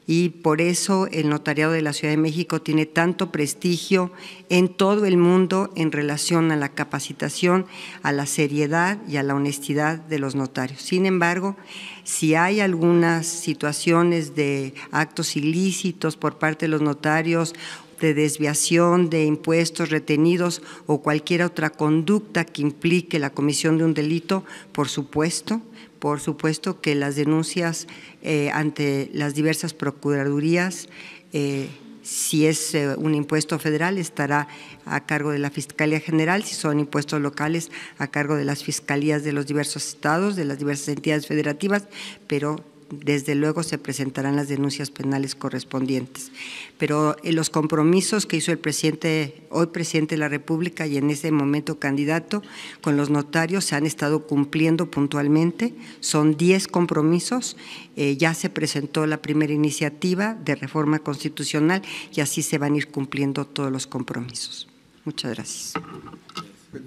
Y por eso el notariado de la Ciudad de México tiene tanto prestigio en todo el mundo en relación a la capacitación, a la seriedad y a la honestidad de los notarios. Sin embargo, si hay algunas situaciones de actos ilícitos por parte de los notarios, de desviación de impuestos retenidos o cualquier otra conducta que implique la comisión de un delito, por supuesto que las denuncias ante las diversas procuradurías, si es un impuesto federal, estará a cargo de la Fiscalía General, si son impuestos locales, a cargo de las fiscalías de los diversos estados, de las diversas entidades federativas, pero desde luego se presentarán las denuncias penales correspondientes. Pero los compromisos que hizo el presidente, hoy presidente de la República y en ese momento candidato, con los notarios se han estado cumpliendo puntualmente. Son 10 compromisos, ya se presentó la primera iniciativa de reforma constitucional y así se van a ir cumpliendo todos los compromisos. Muchas gracias.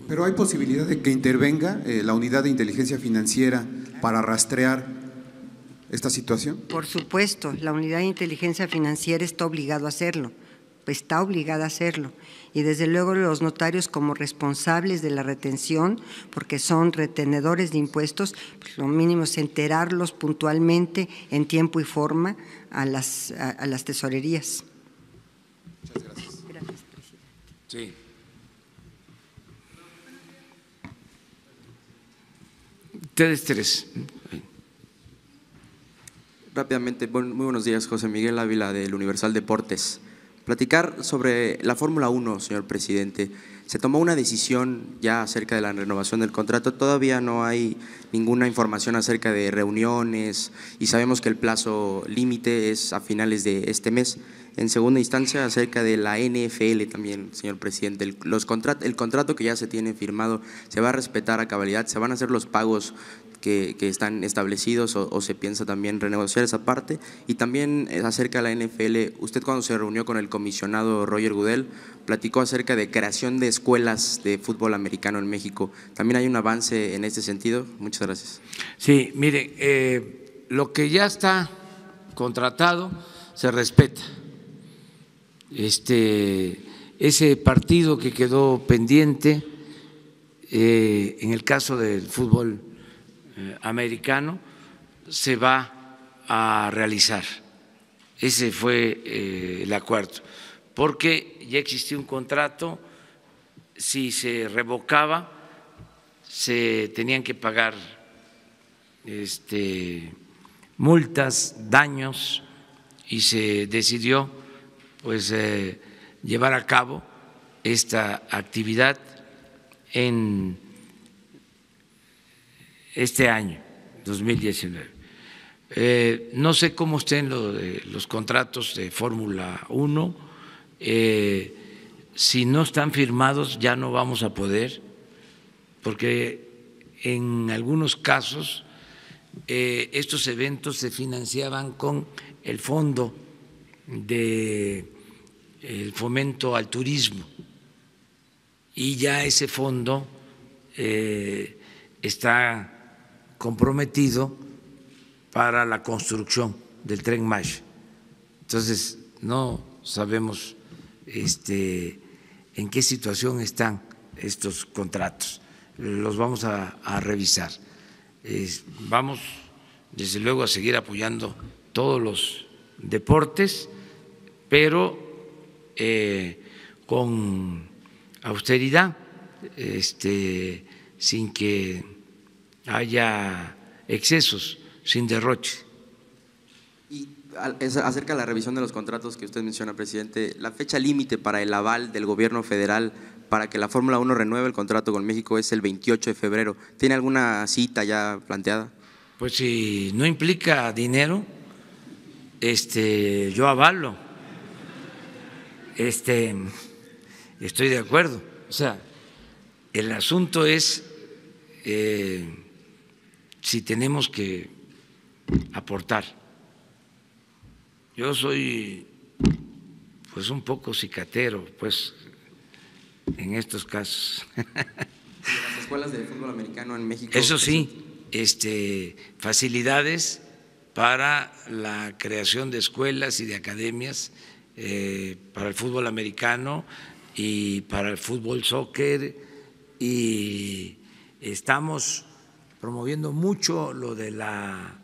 Pero hay posibilidad de que intervenga la unidad de inteligencia financiera para rastrear esta situación. Por supuesto, la unidad de inteligencia financiera está obligada a hacerlo, y desde luego los notarios como responsables de la retención, porque son retenedores de impuestos, pues lo mínimo es enterarlos puntualmente en tiempo y forma a las tesorerías. Muchas gracias. Gracias, presidente. Sí. Ustedes 3. Rápidamente, muy buenos días, José Miguel Ávila del Universal Deportes. Platicar sobre la Fórmula 1, señor presidente. Se tomó una decisión ya acerca de la renovación del contrato, todavía no hay ninguna información acerca de reuniones y sabemos que el plazo límite es a finales de este mes. En segunda instancia, acerca de la NFL también, señor presidente, el contrato que ya se tiene firmado, ¿se va a respetar a cabalidad? ¿Se van a hacer los pagos que están establecidos o se piensa también renegociar esa parte? Y también acerca de la NFL, usted cuando se reunió con el comisionado Roger Goodell platicó acerca de creación de escuelas de fútbol americano en México. ¿También hay un avance en este sentido? Muchas gracias. Sí, mire, lo que ya está contratado se respeta. Ese partido que quedó pendiente en el caso del fútbol americano se va a realizar. Ese fue el acuerdo, porque ya existía un contrato, si se revocaba se tenían que pagar multas, daños, y se decidió pues llevar a cabo esta actividad en este año, 2019. No sé cómo estén los contratos de Fórmula 1, si no están firmados ya no vamos a poder, porque en algunos casos estos eventos se financiaban con el fondo del fomento al turismo, y ya ese fondo está comprometido para la construcción del Tren Maya. Entonces no sabemos en qué situación están estos contratos, los vamos a revisar. Vamos desde luego a seguir apoyando todos los deportes, pero con austeridad, sin que haya excesos, sin derroche. Y acerca de la revisión de los contratos que usted menciona, presidente, la fecha límite para el aval del gobierno federal para que la Fórmula 1 renueve el contrato con México es el 28 de febrero. ¿Tiene alguna cita ya planteada? Pues si no implica dinero, yo avalo, estoy de acuerdo. O sea, el asunto es si tenemos que aportar. Yo soy pues un poco cicatero, pues en estos casos. Las escuelas de fútbol americano en México. Eso sí, facilidades para la creación de escuelas y de academias para el fútbol americano y para el fútbol soccer, y estamos promoviendo mucho lo de la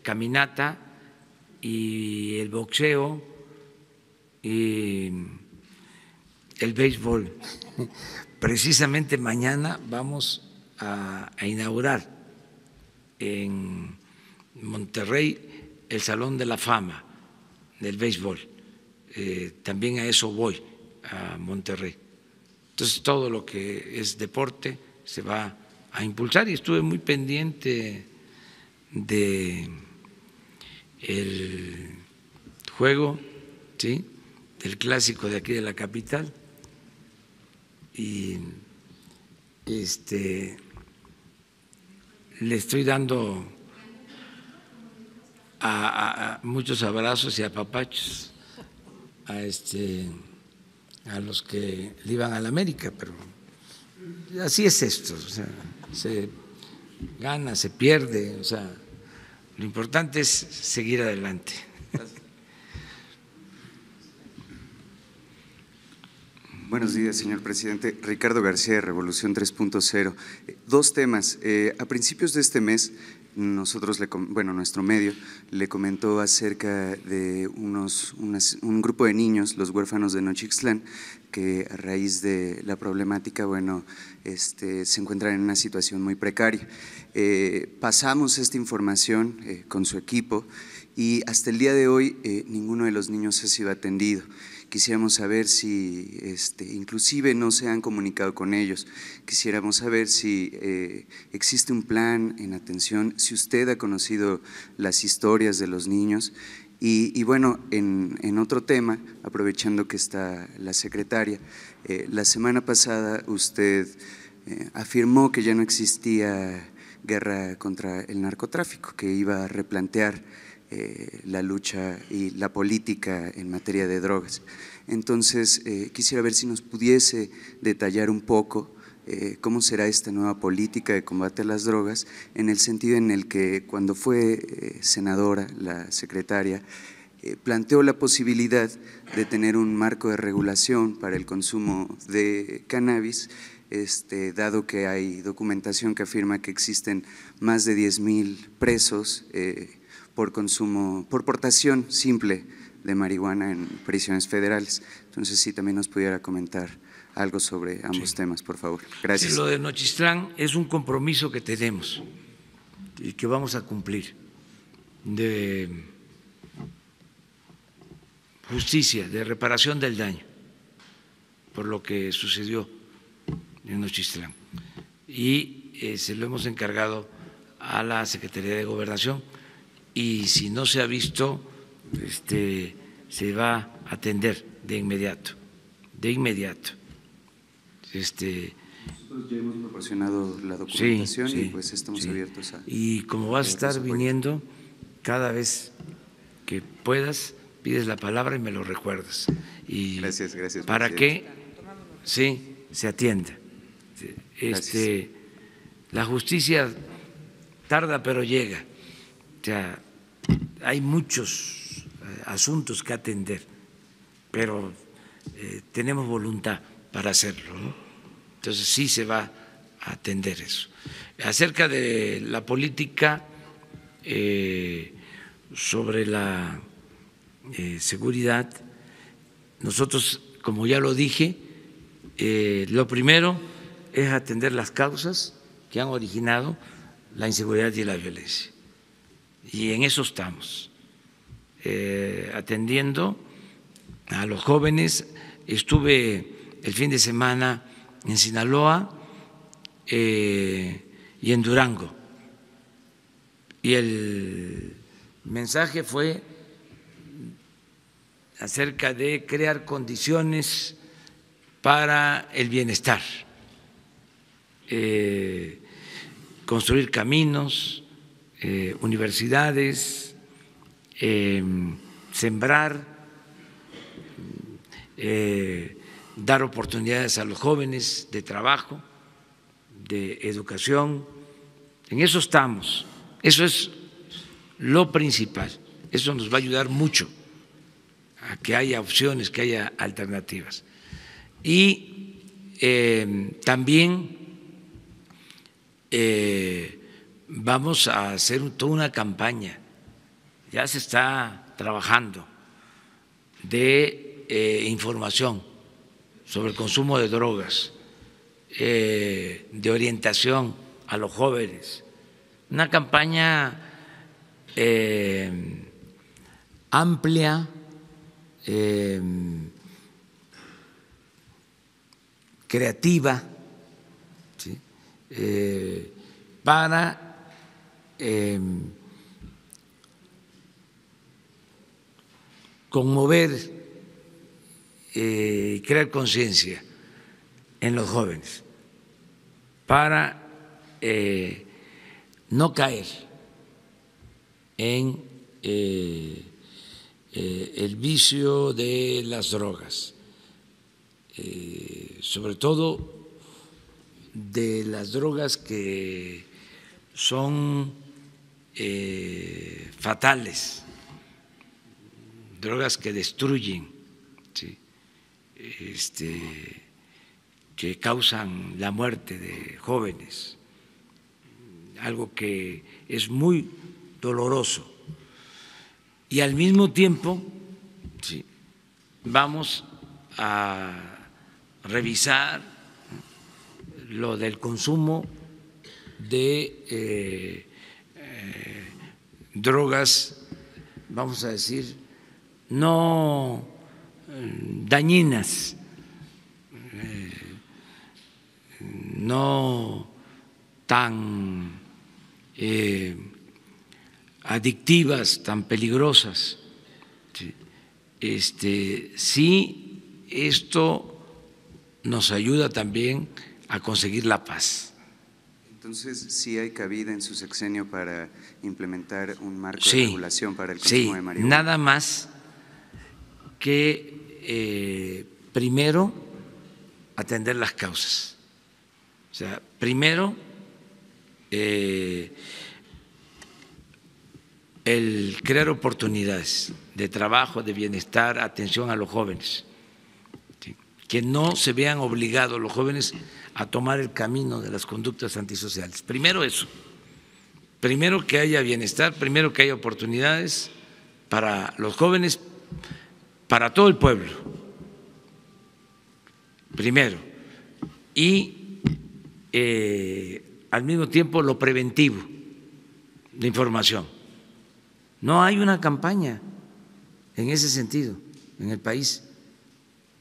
caminata y el boxeo y el béisbol. Precisamente mañana vamos a inaugurar en Monterrey el Salón de la Fama del béisbol. También a eso voy, a Monterrey. Entonces todo lo que es deporte se va a impulsar, y estuve muy pendiente de el juego, ¿sí?, del clásico de aquí de la capital, y le estoy dando a muchos abrazos y apapachos a los que le iban a la América, pero así es esto, o sea, se gana, se pierde, o sea, lo importante es seguir adelante. Buenos días, señor presidente. Ricardo García, de Revolución 3.0. Dos temas. A principios de este mes, nuestro medio le comentó acerca de un grupo de niños, los huérfanos de Nochixtlán, que a raíz de la problemática, se encuentran en una situación muy precaria. Pasamos esta información con su equipo y hasta el día de hoy ninguno de los niños ha sido atendido. Quisiéramos saber si, inclusive no se han comunicado con ellos, quisiéramos saber si existe un plan en atención, si usted ha conocido las historias de los niños. Y bueno, en otro tema, aprovechando que está la secretaria, la semana pasada usted afirmó que ya no existía guerra contra el narcotráfico, que iba a replantear la lucha y la política en materia de drogas. Entonces, quisiera ver si nos pudiese detallar un poco cómo será esta nueva política de combate a las drogas, en el sentido en el que cuando fue senadora, la secretaria, planteó la posibilidad de tener un marco de regulación para el consumo de cannabis, dado que hay documentación que afirma que existen más de 10,000 presos por portación simple de marihuana en prisiones federales. Entonces, si también nos pudiera comentar algo sobre ambos temas, por favor. Gracias. Sí, lo de Nochistlán es un compromiso que tenemos y que vamos a cumplir, de justicia, de reparación del daño por lo que sucedió en Nochistlán. Y se lo hemos encargado a la Secretaría de Gobernación, y si no se ha visto, se va a atender de inmediato, de inmediato. Nosotros ya hemos proporcionado la documentación, y pues estamos abiertos a… Y como vas a estar viniendo, cada vez que puedas, pides la palabra y me lo recuerdas. Y gracias, para que se atienda. La justicia tarda pero llega. O sea, hay muchos asuntos que atender, pero tenemos voluntad para hacerlo, ¿no? Entonces sí se va a atender eso. Acerca de la política sobre la seguridad, nosotros, como ya lo dije, lo primero es atender las causas que han originado la inseguridad y la violencia. Y en eso estamos, atendiendo a los jóvenes. Estuve el fin de semana en Sinaloa y en Durango, y el mensaje fue acerca de crear condiciones para el bienestar, construir caminos, universidades, sembrar, dar oportunidades a los jóvenes de trabajo, de educación. En eso estamos, eso es lo principal, eso nos va a ayudar mucho a que haya opciones, que haya alternativas. Y también vamos a hacer toda una campaña, ya se está trabajando, de información sobre el consumo de drogas, de orientación a los jóvenes, una campaña amplia, creativa, ¿sí? Para conmover y crear conciencia en los jóvenes, para no caer en el vicio de las drogas, sobre todo de las drogas que son fatales, drogas que destruyen, ¿sí? Que causan la muerte de jóvenes, algo que es muy doloroso. Y al mismo tiempo, sí, vamos a revisar lo del consumo de drogas, vamos a decir, no dañinas, no tan adictivas, tan peligrosas. Sí, esto nos ayuda también a conseguir la paz Entonces, ¿sí hay cabida en su sexenio para implementar un marco de regulación para el consumo de marihuana? Nada más que primero atender las causas. O sea, primero el crear oportunidades de trabajo, de bienestar, atención a los jóvenes, ¿sí? Que no se vean obligados los jóvenes a tomar el camino de las conductas antisociales. Primero eso, primero que haya bienestar, primero que haya oportunidades para los jóvenes, para todo el pueblo, primero, y al mismo tiempo lo preventivo de información. No hay una campaña en ese sentido en el país.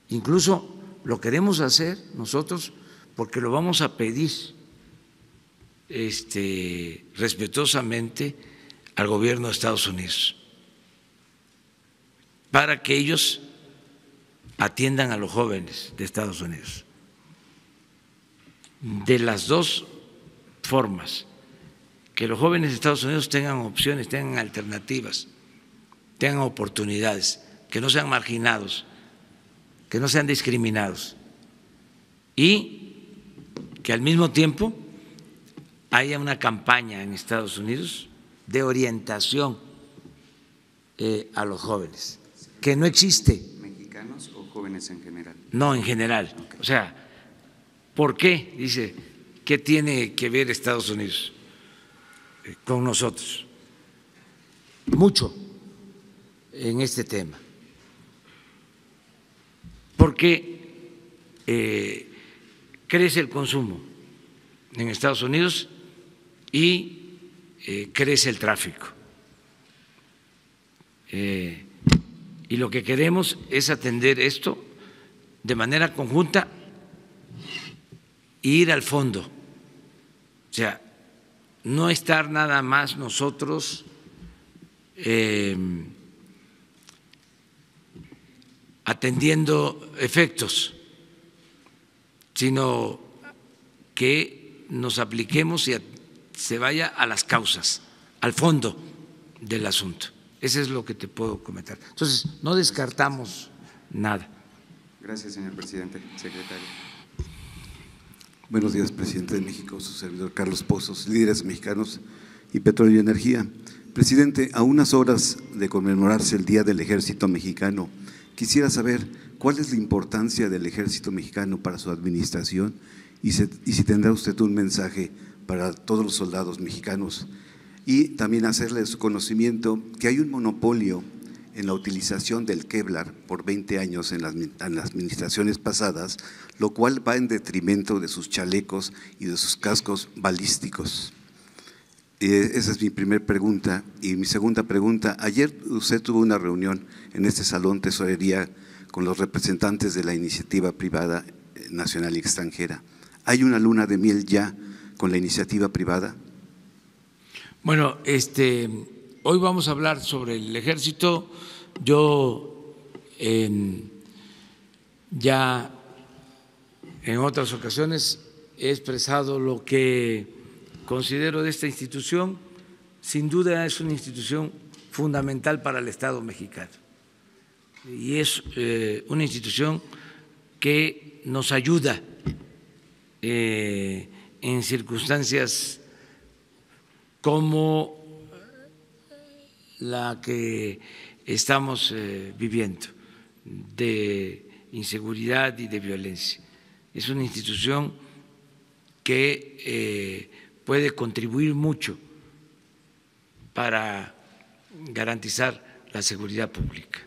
Incluso lo queremos hacer nosotros porque lo vamos a pedir respetuosamente al gobierno de Estados Unidos para que ellos atiendan a los jóvenes de Estados Unidos. De las dos formas, que los jóvenes de Estados Unidos tengan opciones, tengan alternativas, tengan oportunidades, que no sean marginados, que no sean discriminados y que al mismo tiempo haya una campaña en Estados Unidos de orientación a los jóvenes, que no existe. ¿Mexicanos o jóvenes en general? No, en general. O sea, ¿por qué? Dice, ¿qué tiene que ver Estados Unidos con nosotros? Mucho en este tema, porque crece el consumo en Estados Unidos y crece el tráfico. Y lo que queremos es atender esto de manera conjunta e ir al fondo. O sea, no estar nada más nosotros atendiendo efectos, sino que nos apliquemos y se vaya a las causas, al fondo del asunto. Eso es lo que te puedo comentar. Entonces, no descartamos nada. Gracias, señor presidente. Secretario. Buenos días, presidente de México, su servidor Carlos Pozos, líderes mexicanos y petróleo y energía. Presidente, a unas horas de conmemorarse el Día del Ejército Mexicano, quisiera saber cuál es la importancia del Ejército Mexicano para su administración y si tendrá usted un mensaje para todos los soldados mexicanos. Y también hacerle su conocimiento que hay un monopolio en la utilización del Kevlar por 20 años en las administraciones pasadas, lo cual va en detrimento de sus chalecos y de sus cascos balísticos. Esa es mi primera pregunta. Y mi segunda pregunta, ayer usted tuvo una reunión en este Salón Tesorería con los representantes de la iniciativa privada nacional y extranjera. ¿Hay una luna de miel ya con la iniciativa privada? Bueno, hoy vamos a hablar sobre el ejército. Yo ya en otras ocasiones he expresado lo que considero de esta institución. Sin duda es una institución fundamental para el Estado mexicano y es una institución que nos ayuda en circunstancias como la que estamos viviendo, de inseguridad y de violencia. Es una institución que puede contribuir mucho para garantizar la seguridad pública.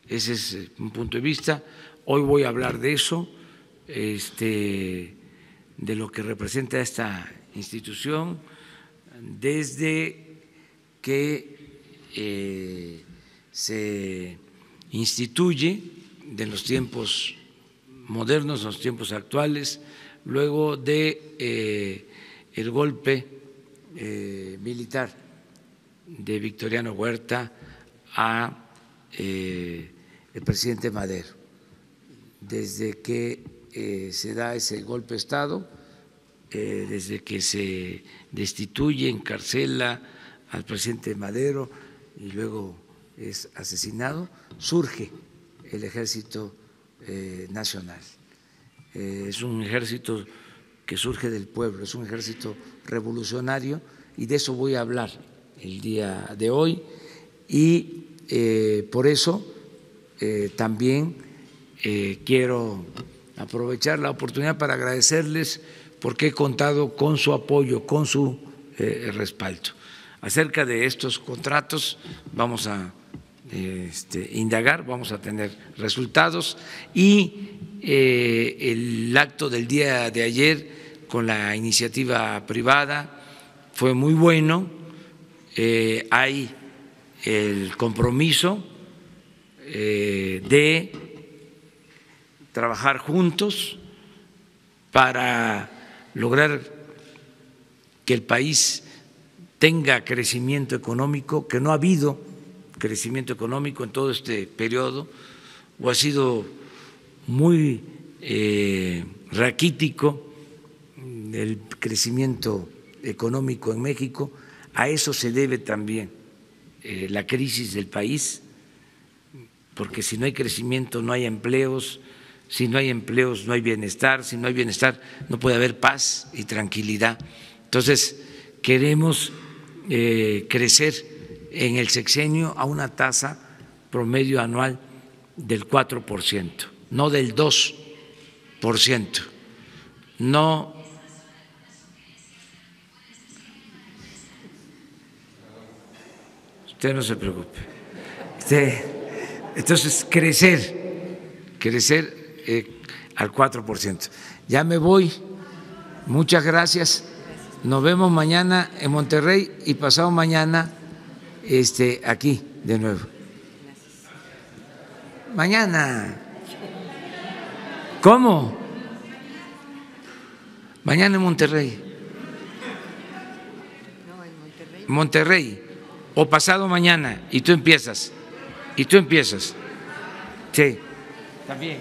Ese es un punto de vista. Hoy voy a hablar de eso, de lo que representa esta institución, desde que se instituye de los tiempos modernos, los tiempos actuales, luego de el golpe militar de Victoriano Huerta a el presidente Madero. Desde que se da ese golpe de Estado, desde que se destituye, encarcela al presidente Madero y luego es asesinado, surge el Ejército Nacional. Es un ejército que surge del pueblo, es un ejército revolucionario y de eso voy a hablar el día de hoy y por eso también quiero aprovechar la oportunidad para agradecerles porque he contado con su apoyo, con su respaldo. Acerca de estos contratos vamos a indagar, vamos a tener resultados y el acto del día de ayer con la iniciativa privada fue muy bueno, hay el compromiso de trabajar juntos para lograr que el país tenga crecimiento económico, que no ha habido crecimiento económico en todo este periodo, o ha sido muy raquítico el crecimiento económico en México. A eso se debe también la crisis del país, porque si no hay crecimiento no hay empleos, si no hay empleos no hay bienestar, si no hay bienestar no puede haber paz y tranquilidad. Entonces, queremos crecer en el sexenio a una tasa promedio anual del 4%, no del 2%, no. Usted no se preocupe. Entonces, crecer al 4%. Ya me voy. Muchas gracias. Nos vemos mañana en Monterrey y pasado mañana aquí de nuevo. Mañana. ¿Cómo? Mañana en Monterrey. No, en Monterrey. Monterrey. O pasado mañana y tú empiezas. Sí, también.